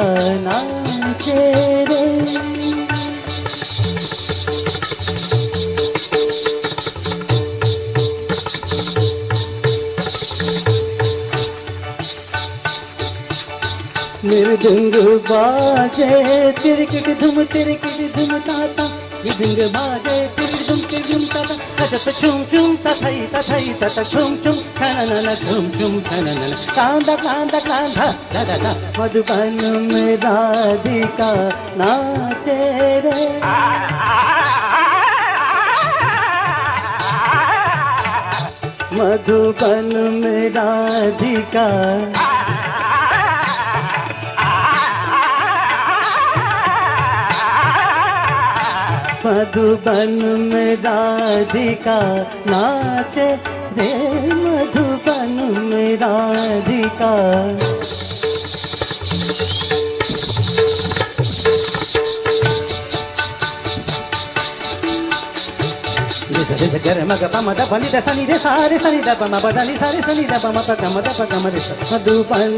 नाचे रे। मृदंग बाजे तिरकिट धुम ताता मृदंग बाजे तिरकिट धुम ताता तत छुम छुम तथई तथई तत छुम छुम छननन छुम छुम छननन कांदा कांदा कांधा दा दा मधुबन में राधिका नाचे रे। मधुबन में राधिका मधुबन में राधिका नाचे रे मधुबन में राधिका। रे गर मग पम द पनी द सनी रे सारे सनी द पम ब नी सारे सनी द पम प कम द प कम रे मधुबन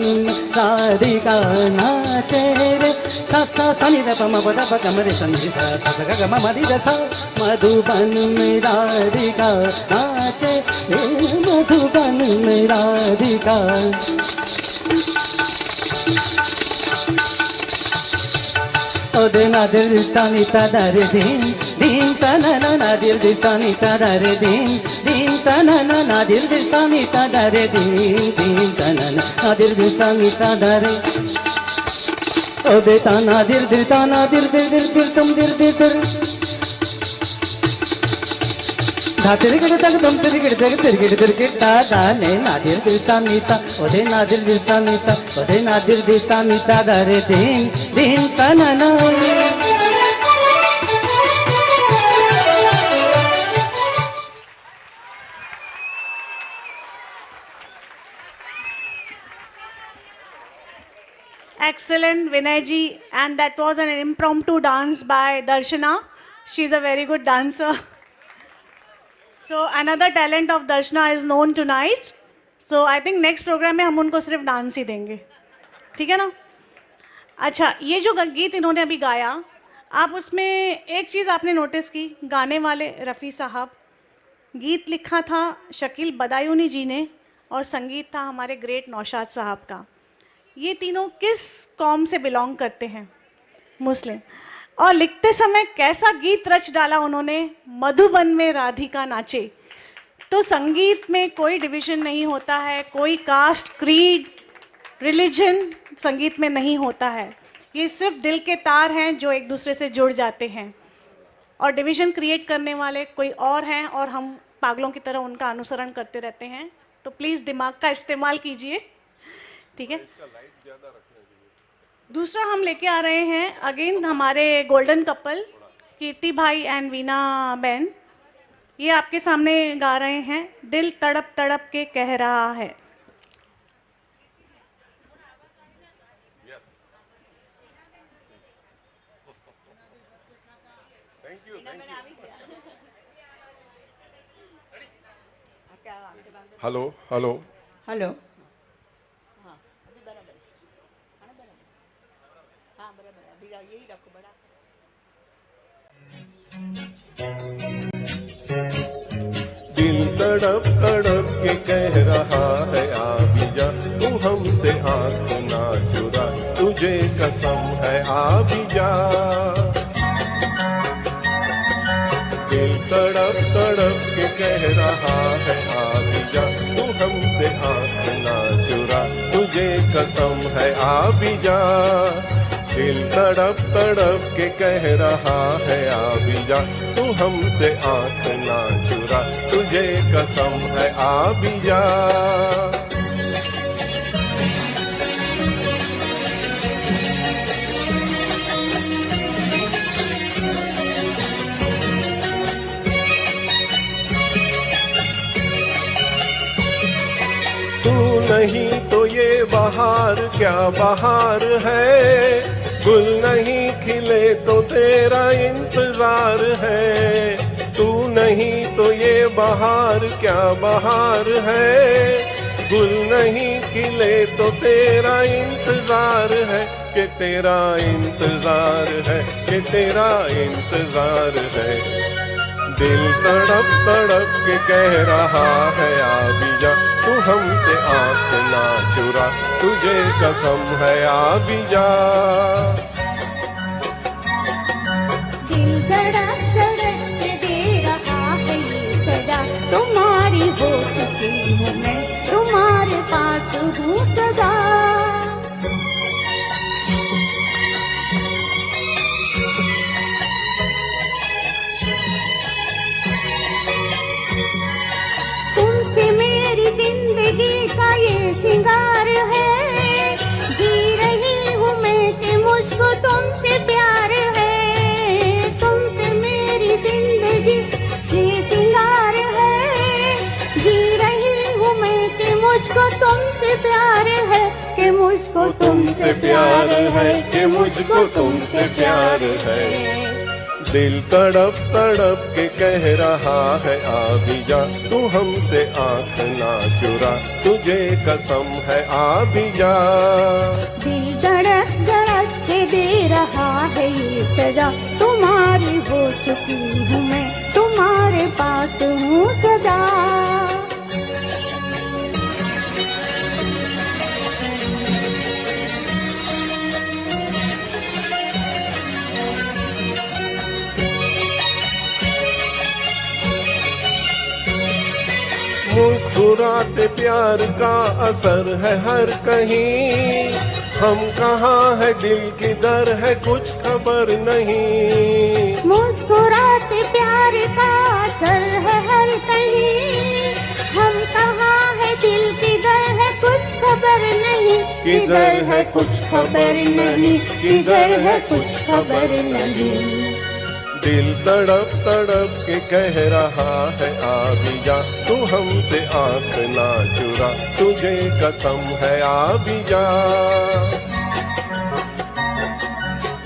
राधिका नाचे रे सा सा सनी द पम ब द प कम रे सनी रे सा सा ग ग म म दी द सा मधुबन में राधिका नाचे रे मधुबन में राधिका। ओ दे ना दिल तानी ता रे दिन दिन तना ना ना दिल तानी ता रे दिन दिन तना ना ना दिल तानी ता रे दिन दिन तना ना दिल तानी ता रे ओ दे ताना दिल ताना दिल तुम दिल धा तिरगिड़ तक तुम तिरगिड़ ता दा ने ना दिल तानी ता ओ दे ना दिल तानी ता ओ दे ना दिल तानी ता रे दिन दिन तना ना। Excellent, Vinay ji. And that was an impromptu dance by Darshana. She's a very good dancer. So another talent of Darshana is known tonight. So I think next program में हम उनको सिर्फ डांस ही देंगे, ठीक है ना? अच्छा, ये जो गीत इन्होंने अभी गाया, आप उसमें एक चीज़ आपने नोटिस की, गाने वाले रफ़ी साहब, गीत लिखा था शकील बदायूनी जी ने और संगीत था हमारे ग्रेट नौशाद साहब का। ये तीनों किस कौम से बिलोंग करते हैं? मुस्लिम। और लिखते समय कैसा गीत रच डाला उन्होंने, मधुबन में राधिका नाचे। तो संगीत में कोई डिवीज़न नहीं होता है, कोई कास्ट, क्रीड, रिलीजन संगीत में नहीं होता है। ये सिर्फ दिल के तार हैं जो एक दूसरे से जुड़ जाते हैं, और डिवीज़न क्रिएट करने वाले कोई और हैं और हम पागलों की तरह उनका अनुसरण करते रहते हैं। तो प्लीज़ दिमाग का इस्तेमाल कीजिए, ठीक है? दूसरा हम लेके आ रहे हैं अगेन हमारे गोल्डन कपल कीर्ति भाई एंड वीना बहन। ये आपके सामने गा रहे हैं दिल तड़प तड़प के कह रहा है। Hello hello hello. दिल तड़प तड़प के कह रहा है आ भी जा, तू हमसे आँख ना चुरा, तुझे कसम है आ भी जा। दिल तड़प तड़प के कह रहा है आ भी जा, तू हमसे आँख ना चुरा, तुझे कसम है आ भी जा। दिल तड़प तड़प के कह रहा है आ भी जा, तू हमसे आँख ना चुरा, तुझे कसम है आ भी जा। बहार क्या बहार है, गुल नहीं खिले तो तेरा इंतजार है, तू नहीं तो ये बहार क्या बहार है, गुल नहीं खिले तो तेरा इंतजार है, कि तेरा इंतजार है, कि तेरा इंतजार है। दिल तड़प तड़प के कह रहा है आ भी जा, तू हमसे आँख ना चुरा, तुझे कसम है आ भी जा। दिल धड़क धड़क के दे रहा है ये सदा, तुम्हारी हो चुकी हूँ मैं, तुम्हारे पास हूँ सदा। तुमसे मेरी जिंदगी का ये सिंगार है, जी रही हूँ मैं कि मुझको तुमसे प्यार है, तुमसे मेरी जिंदगी ये सिंगार है, जी रही हूँ मैं कि मुझको तुमसे प्यार है, कि मुझको तुमसे प्यार है, कि मुझको तुमसे प्यार है। दिल तड़प तड़प के कह रहा है आ भी जा, तू हमसे आँख ना चुरा, तुझे कसम है आ भी जा। दिल धड़क धड़क के दे रहा है ये सदा, तुम्हारी हो चुकी हूँ मैं, तुम्हारे पास हूँ सदा। मुस्कुराते प्यार का असर है हर कहीं, हम कहाँ है दिल किधर है कुछ खबर नहीं। मुस्कुराते प्यार का असर है हर कहीं, हम कहाँ है दिल किधर है कुछ खबर नहीं, किधर है कुछ खबर नहीं, किधर है कुछ खबर नहीं। दिल तड़प तड़प के कह रहा है आ भी जा, तू हमसे आँख ना चुरा, तुझे कसम है आ भी जा।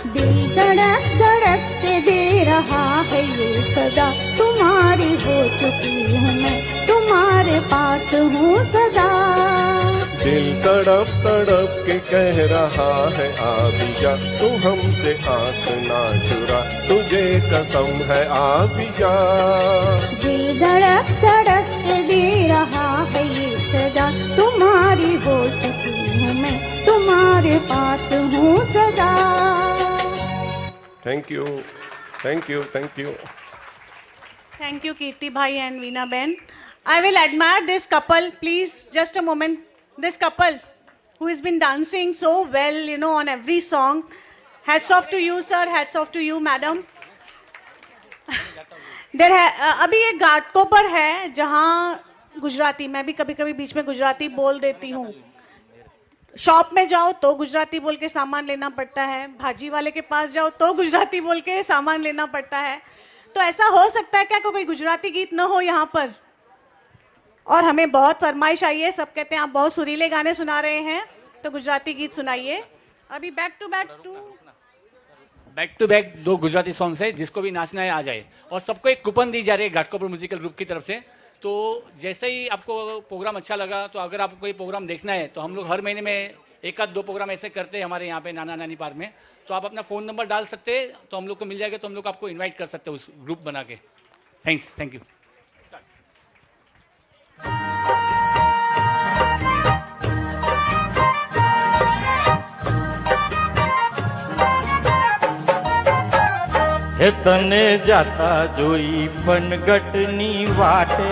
दिल धड़क धड़क के दे रहा है ये सदा, तुम्हारी हो चुकी हूँ मैं, तुम्हारे पास हूँ सदा। दिल तड़प तड़प के कह रहा है आ भी जा, तू हमसे आँख ना चुरा, तुझे कसम है आ भी जा। दिल धड़क धड़क के दे रहा है ये सदा, तुम्हारी हो चुकी हूँ मैं, तुम्हारे पास हूँ सदा। Thank you, thank you, thank you. Thank you, Kirti bhai and Veena Ben. I will admire this couple. Please, just a moment. This couple who has been dancing so well, you know, on every song. Hats off to you, sir. Hats off to you, madam. There है अभी एक घाटों पर है जहाँ गुजराती, मैं भी कभी कभी बीच में गुजराती बोल देती हूँ। शॉप में जाओ तो गुजराती बोल के सामान लेना पड़ता है, भाजी वाले के पास जाओ तो गुजराती बोल के सामान लेना पड़ता है। तो ऐसा हो सकता है क्या कोई गुजराती गीत न हो यहाँ पर? और हमें बहुत फरमाइश आई है, सब कहते हैं आप बहुत सुरीले गाने सुना रहे हैं, तो गुजराती गीत सुनाइए। अभी बैक टू बैक दो गुजराती सॉन्ग्स है, जिसको भी नाचना है आ जाए। और सबको एक कूपन दी जा रही है घाटकोपर म्यूजिकल ग्रुप की तरफ से। तो जैसे ही आपको प्रोग्राम अच्छा लगा, तो अगर आपको कोई प्रोग्राम देखना है तो हम लोग हर महीने में एक आध दो प्रोग्राम ऐसे करते हैं हमारे यहाँ पे नाना नानी पार्क में। तो आप अपना फ़ोन नंबर डाल सकते हैं, तो हम लोग को मिल जाएगा, तो हम लोग आपको इन्वाइट कर सकते हैं उस ग्रुप बना के। Thanks, thank you. તને જાતા જોઈ પનગટની વાટે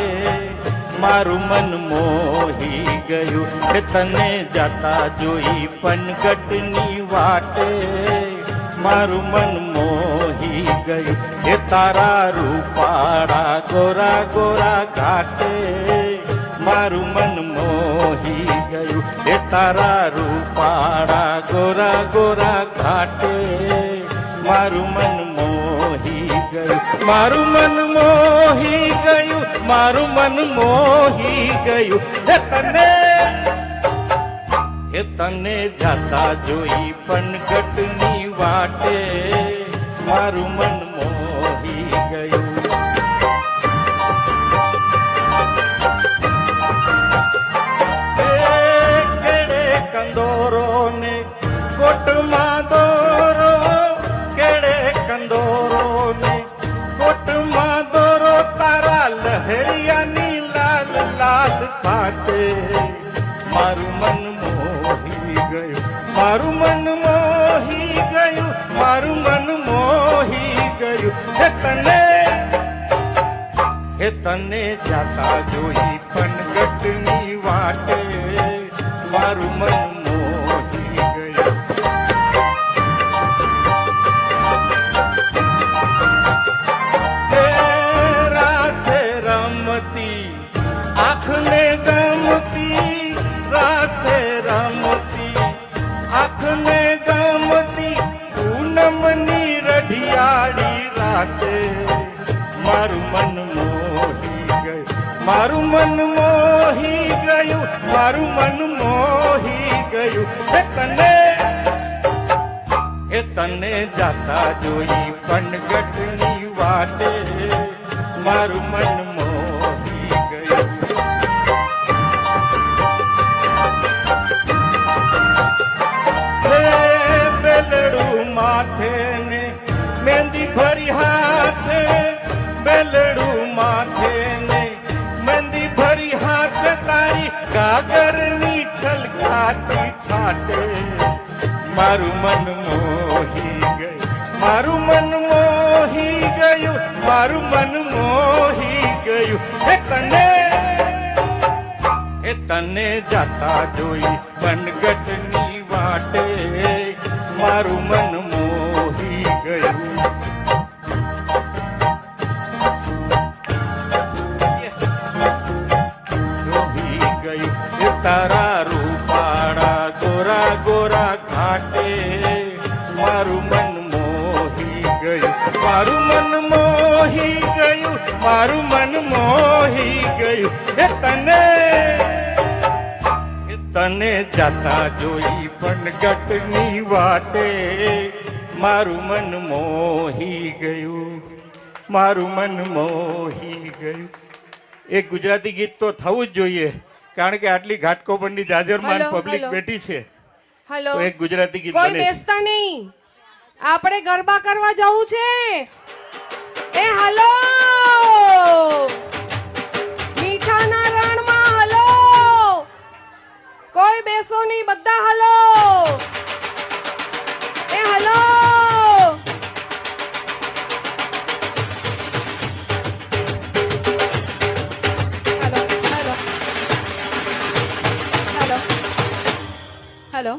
મારું મન મોહી ગયું, તને જાતા જોઈ પનગટની વાટે મારું મન મોહી ગયું, તારા રૂપાળા ગોરા ગોરા ઘાટે મારું મન મોહી ગયું, તારા રૂપાળા ગોરા ગોરા ઘાટે મારું મન મોહી ગયું, મારું મન મોહી ગયું, મારું મન મોહી ગયું, તને હે તને જાતા જોઈ પનગટની વાટે મારું મન મોહી ગયું. કેડે કંદોરો ને કોટમાં દોરો, કેડે કંદોરો ને કોટમાં દોરો, તારા લહેરિયાની લાલ લાલ ફાટે મારું મન મોહી ગયું, મારું મન મોહી ગયું, મારું મન મોહી ગયું. હે તને જાતા જોઈ પનગટની વાટે મારું મન મોહી ગયું. હે રાસે રમતી આંખને ગમતી, રાસે રમતી આંખને ગમતી, પૂનમની રઢિયાળી રાતે મારું મન મોહી ગયું, મારું મન મોહી ગયું, મારું મન મોહી ગયું. હે તને જાતા જોઈ પનગટની વાટે મારું મન મોહી ગયું. બેલડું માથે ને મહેંદી ભરી હાથે, બેલડું માથે ને મહેંદી ભરી હાથે, તારી ગાગરની છલકાતી છાટે મારું મન મોહી ગયું, મારું મન મોહી ગયું, મારું મન મોહી ગયું. હે તને જાતા જોઈ પનગટની વાટે મારું મન મોહી ગયું. મોહી ગયું. હે તારા રૂપાળા ગોરા ગોરા ઘાટે મારું મન મોહી ગયું, મારું મન મોહી ગયું, મારું મન મોહી ગયું. હે તને જાતા જોઈ પનગટની વાટે મારું મન મોહી ગયું, મારું મન મોહી ગયું. એક ગુજરાતી ગીત તો થવું જ જોઈએ, કારણ કે આટલી ઘાટકોપરની જાજરમાન પબ્લિક બેઠી છે. હેલો, તો એક ગુજરાતી ગીત કોઈ બને છે. બેસતા નહીં, આપણે ગરબા કરવા જવું છે. એ હલો, મીઠાના રણમાં હલો, કોઈ બેસો નહીં, બધા હલો. એ હલો, હેલો.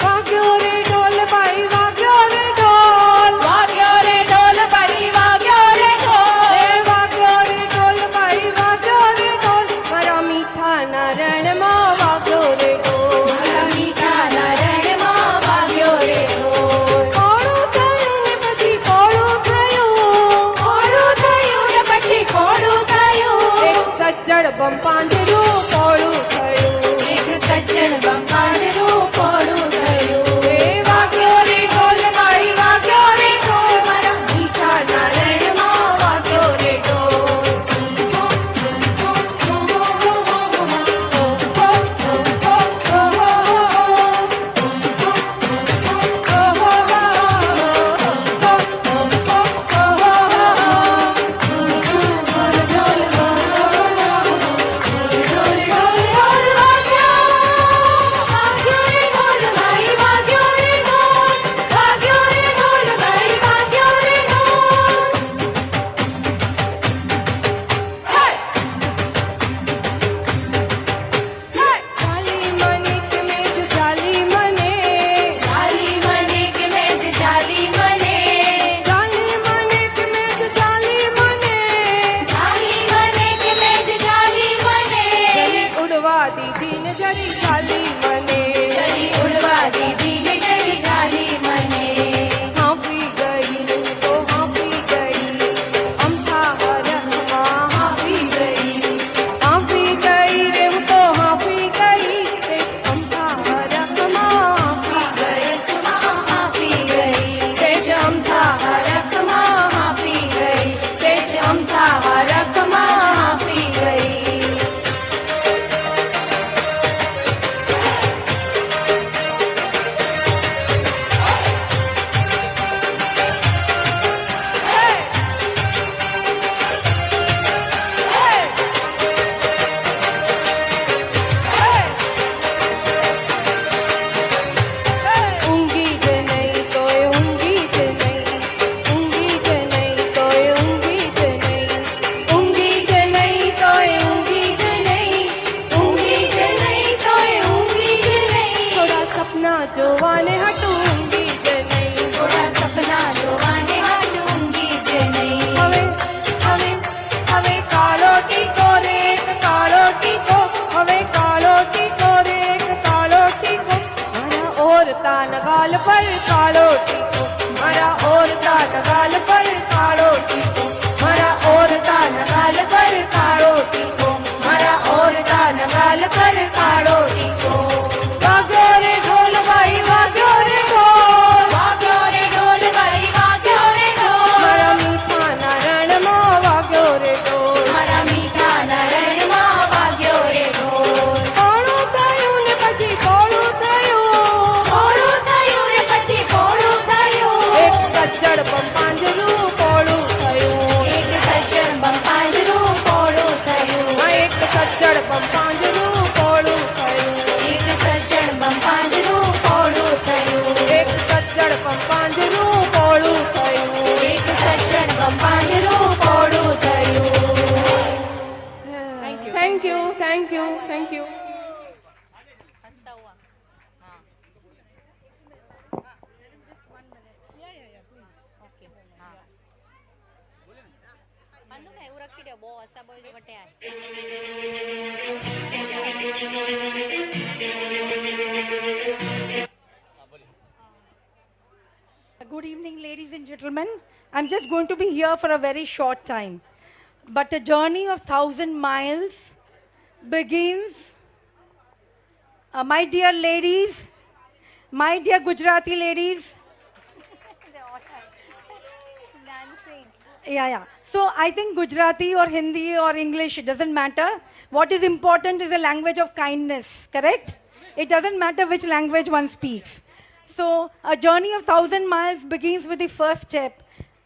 વાગ્યો રે ઢોલ ભાઈ, વાગ્યો રે ઢોલ, વાગ્યો રે ઢોલ ભાઈ, વાગ્યો રે ઢોલ, એ વાગ્યો રે ઢોલ ભાઈ, વાગ્યો રે ઢોલ, મારા મીઠાના રણમાં વાગ્યો રે ઢોલ, મારા મીઠાના રણમાં વાગ્યો રે ઢોલ. કોળું થયું ને પછી કોળું થયું, કોળું થયું ને પછી કોળું થયું, એક સજ્જડ બંપાંજરું કોળું થયું, એક સજ્જન બંપાળનું કોળું થયું. એ વાગ્યો રે ઢોલ ભાઈ, વાગ્યો રે ઢોલ, મારા મીઠાના રણમાં વાગ્યો રે ઢોલ. જોવાને હટુંગી જ નહીં થોડા સપના જોવાને હાટુંગી જ નહીં હવે હવે હવે કાળો ટીકો રે એક કાળો ટીકો હવે કાળો ટીકો રે એક કાળો ટીકો મારા ઓરતા નગાલ પર કાળો ટીકો મારા ઓરતા નગાલ પર કાળો ટીકો મારા ઓરતા નગાલ પર કાળો ટીકો મારા ઓરતા નગાલ પર કાળો ટીકો વાગ્યો રે ઢોલ ભાઈ વાગ્યો રે ઢોલ વાગ્યો રે ઢોલ ભાઈ વાગ્યો રે ઢોલ મારા મીઠાના રણમાં વાગ્યો રે ઢોલ મારા મીઠાના રણમાં વાગ્યો રે ઢોલ પોળું થયું ને પછી પોળું થયું પોળું થયું ને પછી પોળું થયું એક સજ્જડ પાંજરું પોળું થયું એક સજ્જન પાંજરું પોળું થયું એક સજ્જડ પાંજરું પોળું થયું એક સજ્જન પાંજરું પોળું થયું એક સજ્જડ પાંજરું પોળું થયું એક સજ્જન પાંજરું પોળું થયું thank you thank you thank you Good evening, ladies and gentlemen. I'm just going to be here for a very short time. But a journey of 1,000 miles begins. My dear ladies, my dear Gujarati ladies. Yeah. So I think Gujarati or Hindi or English, it doesn't matter. What is important is a language of kindness, correct? It doesn't matter which language one speaks. So a journey of 1,000 miles begins with the first step.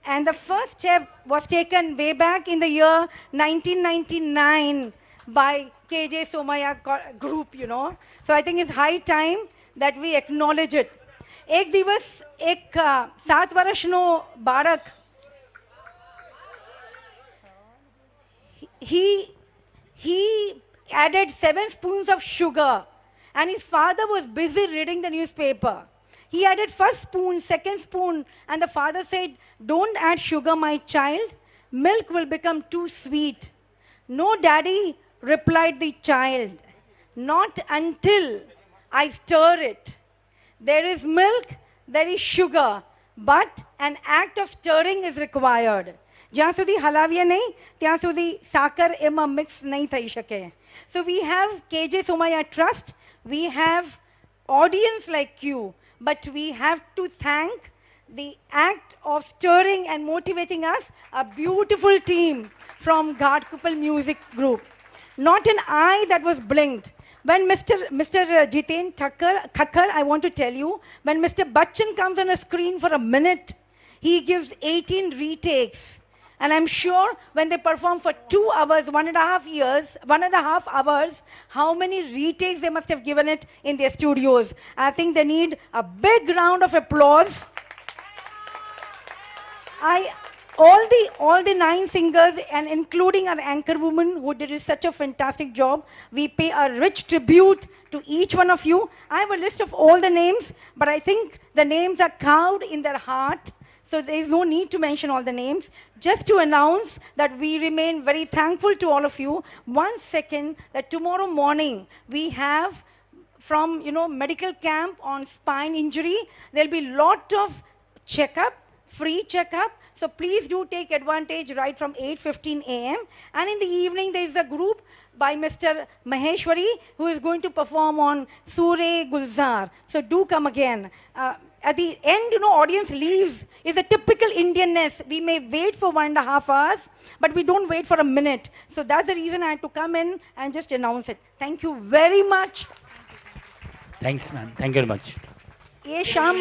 And the first step was taken way back in the year 1999 by KJ Somaya group, you know. So I think it's high time that we acknowledge it. एक दिवस एक 7 વર્ષનો બાળક he added 7 spoons of sugar and his father was busy reading the newspaper. He added first spoon, second spoon, and the father said, "Don't add sugar, my child. Milk will become too sweet." "No, daddy," replied the child. "Not until I stir it. There is milk, there is sugar, but an act of stirring is required." જ્યાં સુધી હલાવીએ નહીં ત્યાં સુધી સાકર એમાં mix નહીં થઈ શકે. So we have KJ Somaya Trust, we have audience like you, but we have to thank the act of stirring and motivating us, a beautiful team from Ghatkupal Music Group. Not an eye that was blinked. When Mr. Jiten Thakkar, I want to tell you, when Mr. Bachchan comes on a screen for a minute, he gives 18 retakes. And I'm sure when they perform for 2 hours, 1.5 hours, how many retakes they must have given it in their studios. I think they need a big round of applause. All the 9 singers and including our anchor woman who did such a fantastic job, we pay a rich tribute to each one of you. I have a list of all the names, but I think the names are carved in their heart. So there is no need to mention all the names. Just to announce that we remain very thankful to all of you. One second, that tomorrow morning we have from, medical camp on spine injury, there'll be lot of checkup, free checkup. So please do take advantage right from 8:15 a.m. And in the evening, there is a group by Mr. Maheshwari who is going to perform on Sure Gulzar. So do come again. At the end, audience leaves. Is a typical Indianness. We may wait for 1.5 hours, but we don't wait for a minute. So that's the reason I had to come in and just announce it. Thank you very much. Thanks, ma'am. Thank you very much. ये शाम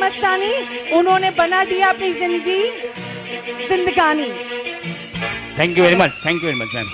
मस्तानी उन्होंने बना दिया अपनी जिंदगानी. Thank you very much. Thank you very much, ma'am.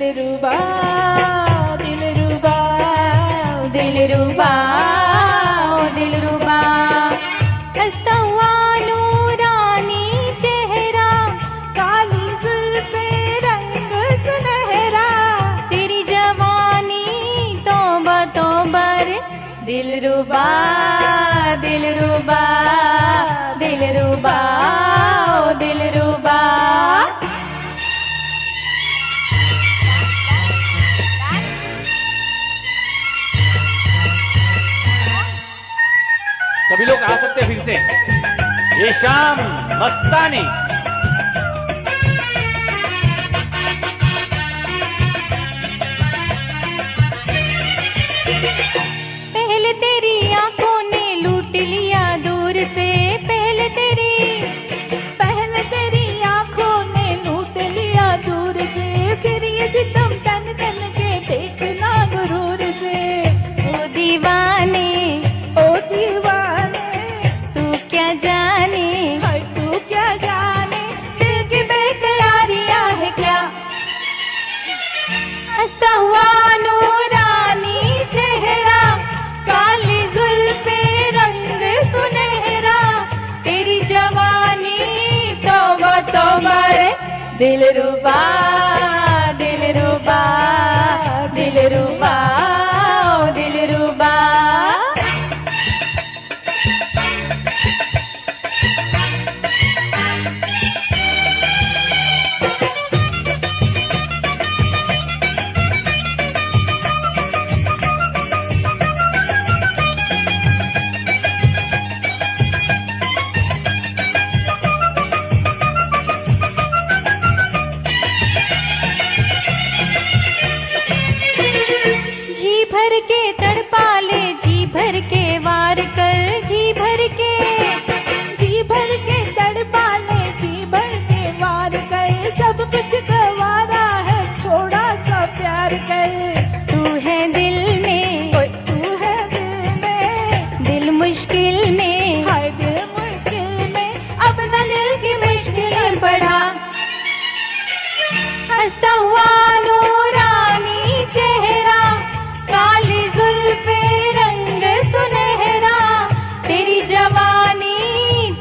दिलरुबा दिलरुबा दिलरुबा ओ दिलरुबा हंसता हुआ नूरानी चेहरा काली जुल्फे रंग सुनहरा तेरी जवानी तौबा तौबा रे दिलरुबा दिलरुबा दिलरुबा ओ दिलरुबा सभी लोग आ सकते हैं फिर से। ये शाम मस्तानी। पहले तेरी आंखों ने लूट लिया दूर से पहले तेरी आंखों ने लूट लिया दूर से फिर ये सितम तन तन के देखना गुरूर से ओ दीवाने तू क्या जाने हाय तू क्या जाने दिल की बेकरारियां है क्या हंसता हुआ नूरानी चेहरा काली जुल्फे रंग सुनहरा तेरी जवानी तौबा तौबा रे दिलरुबा दिलरुबा दिलरुबा ओ दिलरुबा जी भर के तड़पा ले जी भर के वार कर जी भर के तड़पा ले जी भर के वार कर सब कुछ गवारा है थोड़ा सा प्यार कर तू है दिल में तू है दिल में दिल मुश्किल में हाय दिल मुश्किल में अब न दिल की मुश्किलें बढ़ा हंसता हुआ नूरानी चेहरा काली जुल्फे रंग सुनहरा तेरी जवानी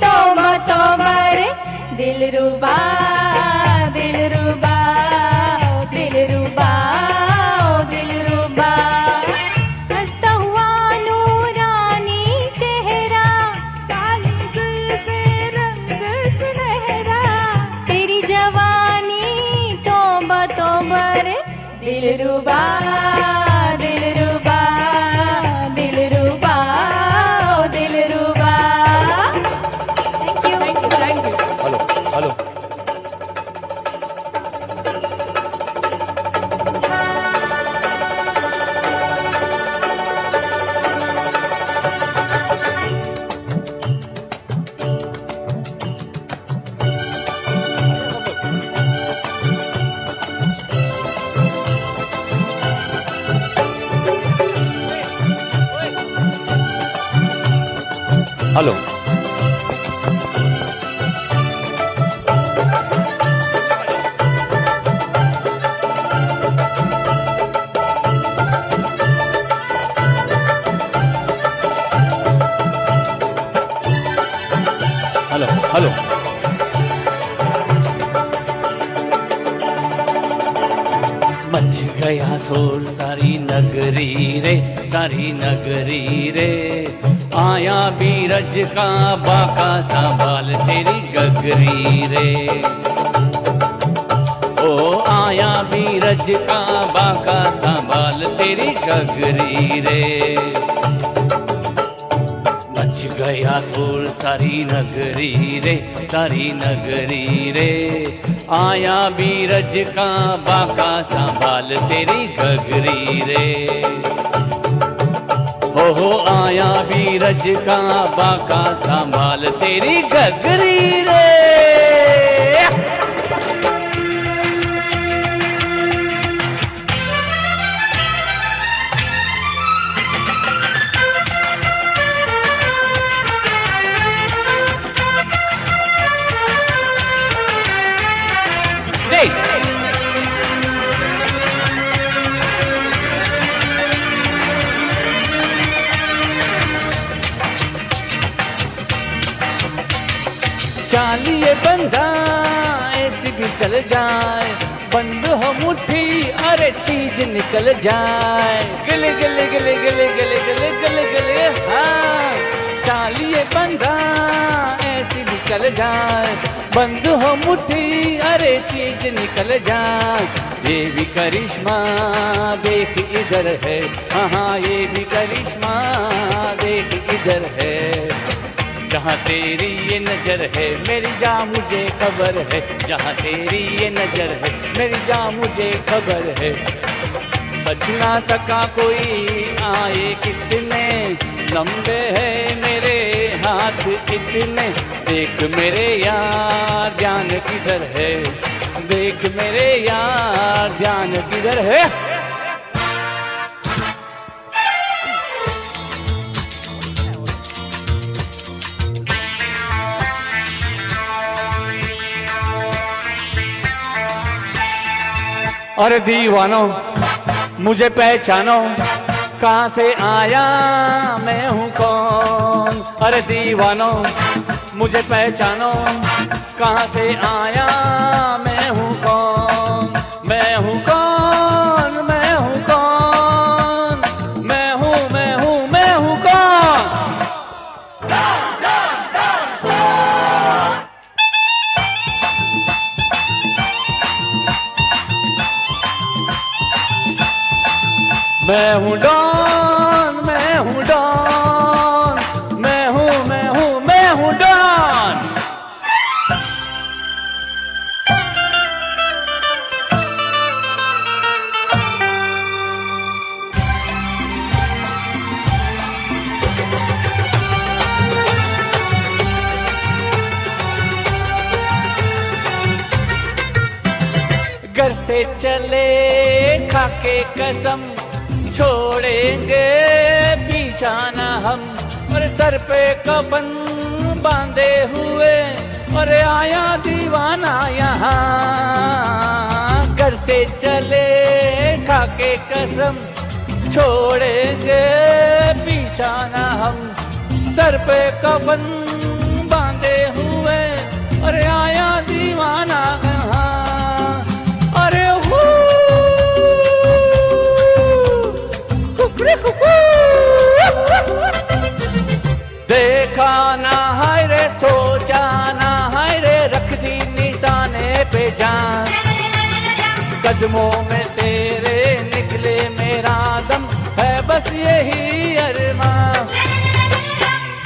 तौबा तौबा रे दिलरुबा दिलरुबा दिलरुबा ओ दिलरुबा हंसता हुआ नूरानी चेहरा काली जुल्फे रंग सुनहरा तेरी जवानी तौबा तौबा रे दिलरुबा दिलरुबा दिलरुबा ओ दिलरुबा thank you hello hello. Hello. Hello hello. मच गया शोर सारी नगरी रे सारी नगरी रे आया बीरज का बाका संभाल तेरी गगरी रे ओ आया बीरज का बाका संभाल तेरी गगरी रे मच गया शोर सारी नगरी रे सारी नगरी रे आया बीरज का बाका संभाल तेरी गगरी रे हो आया बीरज का बाका संभाल तेरी गगरी रे। चालिए बंदा ऐसी भी चल जाए, बंद हो मुट्ठी अरे चीज निकल जाए। गले गले गले गले गले गले गले गले हाँ, चालिए बंदा ऐसी भी चल जाए, बंद हो मुट्ठी अरे चीज निकल जाए। ये भी करिश्मा देख इधर है, हाँ हाँ ये भी करिश्मा देख इधर है। जहाँ तेरी ये नजर है मेरी जान मुझे खबर है, जहाँ तेरी ये नजर है मेरी जान मुझे खबर है। बच ना सका कोई आए कितने लंबे हैं मेरे हाथ इतने, देख मेरे यार ध्यान किधर है, देख मेरे यार ध्यान किधर है। अरे दीवानो मुझे पहचानो, कहाँ से आया मैं हूँ कौन। अरे दीवानो मुझे पहचानो, कहाँ से आया मैं हूँ कौन। मैं हूँ कौन, मैं हूँ कौन, मैं हूँ मैं हूँ मैं हूँ कौन। मैं हूँ डॉन, मैं हूँ डॉन, मैं हूँ मैं हूँ मैं हूँ डॉन। घर से चले खाके कसम, छोड़ेंगे पीछा न हम। और सर पे कफन बांधे हुए और आया दीवाना यहाँ। घर से चले खाके कसम, छोड़ेंगे पीछा न हम। सर पे कफन बांधे हुए और आया दीवाना यहाँ। अरे देखा ना है रे, सोचा ना है रे, रख दी निशाने पे जान। कदमों में तेरे निकले मेरा दम, है बस यही अरमान।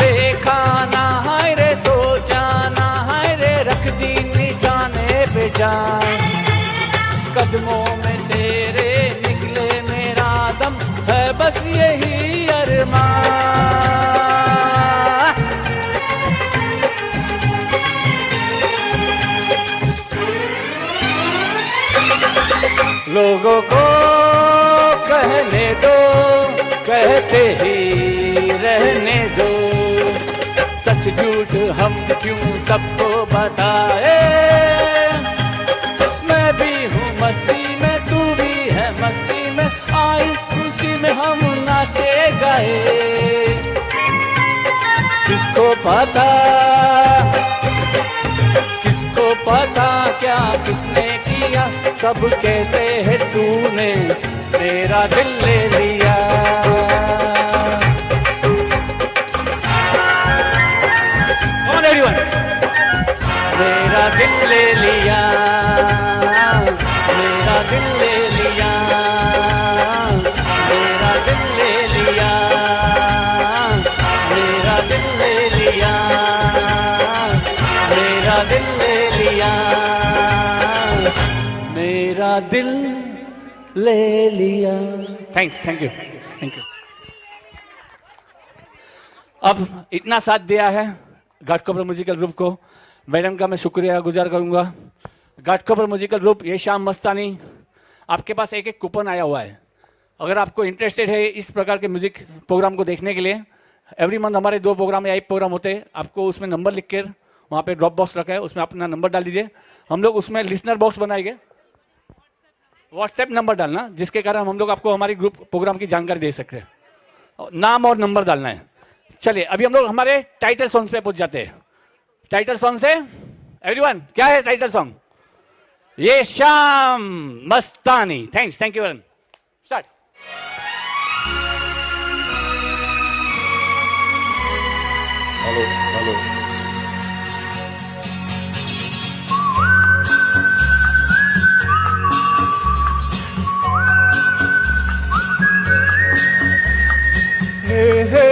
देखा ना है रे, सोचा ना है रे, रख दी निशाने पे जान। कदमों में तेरे निकले मेरा दम, है बस यही अरमान। लोगों को कहने दो, कहते ही रहने दो। सच झूठ हम क्यों सबको बताए। मैं भी हूँ मस्ती में, तू भी है मस्ती में, आ इस खुशी में हम नाचे गाए। किसको पता, किसको पता क्या किसने किया। सब कहते हैं तूने तेरा दिल ले लिया। Come on everyone. मेरा दिल ले लिया, मेरा दिल ले लिया, मेरा दिल ले लिया, मेरा दिल ले लिया, मेरा दिल ले लिया, मेरा दिल ले लिया। Thanks, thank you, thank you. अब इतना साथ दिया है घाटकोपर म्यूजिकल ग्रुप को, मैडम का मैं शुक्रिया गुजार करूंगा। घाटकोपर म्यूजिकल ग्रुप, ये शाम मस्तानी, आपके पास एक एक कूपन आया हुआ है। अगर आपको इंटरेस्टेड है इस प्रकार के म्यूजिक प्रोग्राम को देखने के लिए, एवरी मंथ हमारे 2 प्रोग्राम या 1 प्रोग्राम होते हैं। आपको उसमें नंबर लिख कर वहाँ पे ड्रॉप बॉक्स रखा है, उसमें अपना नंबर डाल दीजिए। हम लोग उसमें लिसनर बॉक्स बनाएंगे, व्हाट्सएप नंबर डालना, जिसके कारण हम लोग आपको हमारी ग्रुप प्रोग्राम की जानकारी दे सकते हैं। नाम और नंबर डालना है। चलिए अभी हम लोग हमारे टाइटल सॉन्ग पे पहुंच जाते हैं। टाइटल सॉन्ग से एवरीवन, क्या है टाइटल सॉन्ग? ये शाम मस्तानी। Thanks, thank you very much. Start. Hello hello. Hey hey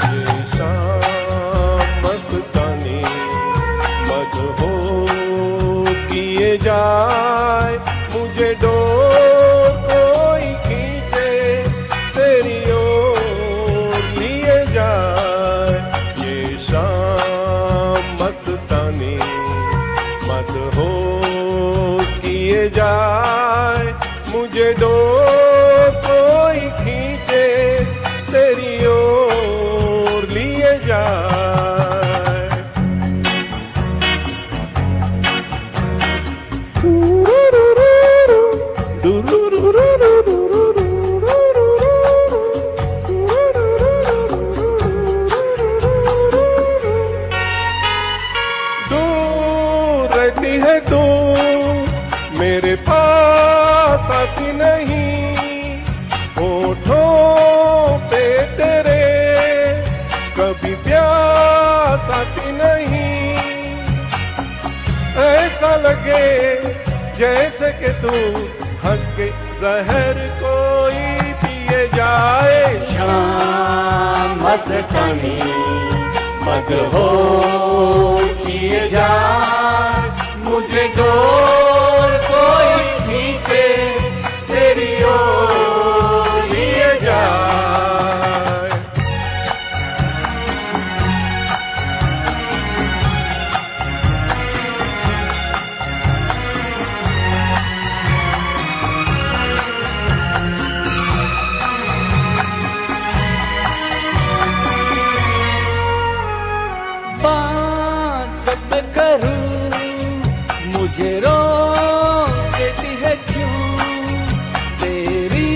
ये शाम मस्तानी मदहोश किए जाए, मुझे डोर कोई खींचे तेरी ओर लिए जाए। ये शाम मस्तानी मदहोश किए जाए, मुझे डोर कोई खींचे तेरी ओर लिए जाए। दूर रहती है तू, मेरे पास आती नहीं, होठों पे तेरे कभी प्यास आती नहीं। ऐसा लगे जैसे कि तू हंस के जहर कोई पिए जाए। शाम मस्तानी मदहोश किए जाए, मुझे डोर कोई खींचे तेरी ओर लिए जाए। बात जब मैं करूं मुझे रोक देती है क्यों, तेरी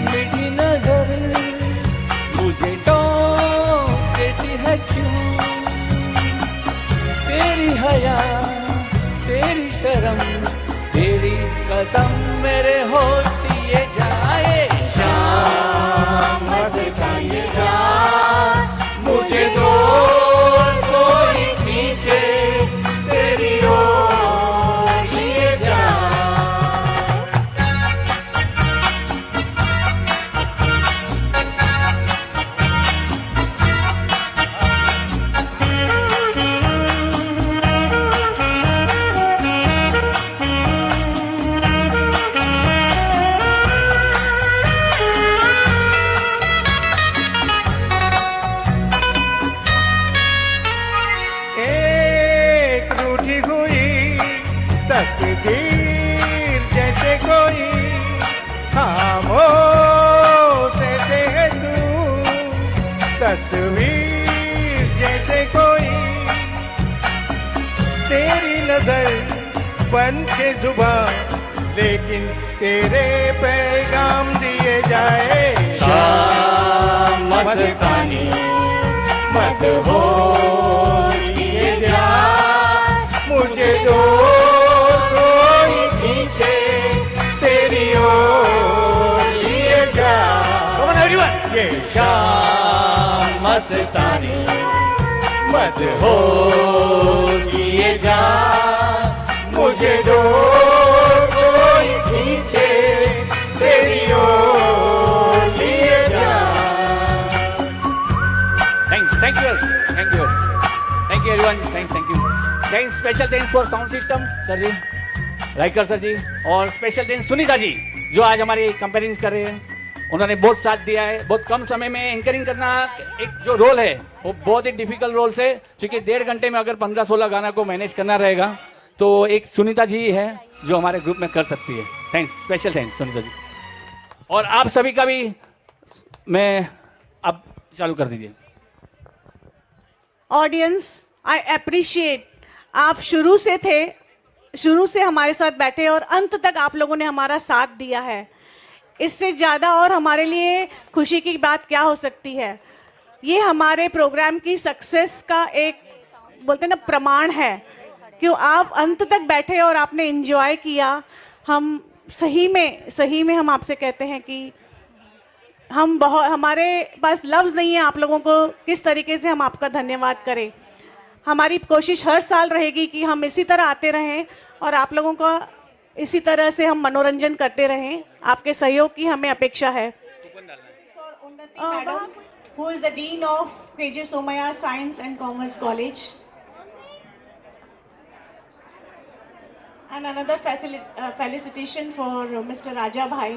मीठी नजर मुझे टोक देती है क्यों। तेरी हया तेरी शर्म तेरी कसम मेरे होश ये जाए। शाम मस्तानी जाए, मुझे डोर कोई खींचे तेरी ओर लिए जाए। एक रूठी हुई तकदीर जैसे कोई, खामोश ऐसे है तू, तस्वीर जैसे कोई। तेरी नजर बन के जुबान, लेकिन तेरे पैगाम दिए जाए। शाम मस्तानी मदहोश किए जाए, मुझे डोर कोई खींचे तेरी ओर लिए जाए। ये शाम मस्तानी मदहोश किए जाए, मुझे डोर कोई खींचे तेरी ओर लिए जाए। Thank you everyone, thank you. Special thanks for sound system sir ji, Raikar sir ji, और स्पेशल थैंक्स सुनीता जी जो आज हमारी कंपेयरिंग कर रहे हैं। उन्होंने बहुत साथ दिया है। बहुत कम समय में एंकरिंग करना एक जो रोल है वो बहुत ही डिफिकल्ट रोल है, क्योंकि 1.5 घंटे में अगर 15-16 गाना को मैनेज करना रहेगा तो एक सुनीता जी ही है जो हमारे ग्रुप में कर सकती है। Thanks, special thanks Sunita ji. और आप सभी का भी मैं अब चालू कर दीजिए। ऑडियंस, आई अप्रिशिएट, आप शुरू से थे, शुरू से हमारे साथ बैठे और अंत तक आप लोगों ने हमारा साथ दिया है। इससे ज़्यादा और हमारे लिए खुशी की बात क्या हो सकती है। ये हमारे प्रोग्राम की सक्सेस का एक बोलते हैं ना प्रमाण है, कि आप अंत तक बैठे और आपने एंजॉय किया। हम सही में हम आपसे कहते हैं कि हमारे पास लफ्ज़ नहीं है आप लोगों को किस तरीके से हम आपका धन्यवाद करें। हमारी कोशिश हर साल रहेगी कि हम इसी तरह आते रहें और आप लोगों का इसी तरह से हम मनोरंजन करते रहें। आपके सहयोग की हमें अपेक्षा है। Who is the Dean of KJ Somaya Science and Commerce College? And another felicitation for Mr. Raja Bhai.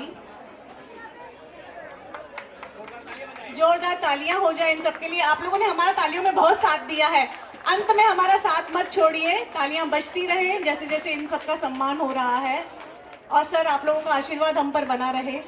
जोरदार तालियां हो जाए इन सबके लिए। आप लोगों ने हमारा तालियों में बहुत साथ दिया है, अंत में हमारा साथ मत छोड़िए, तालियां बजती रहें जैसे जैसे इन सबका सम्मान हो रहा है। और सर आप लोगों का आशीर्वाद हम पर बना रहे।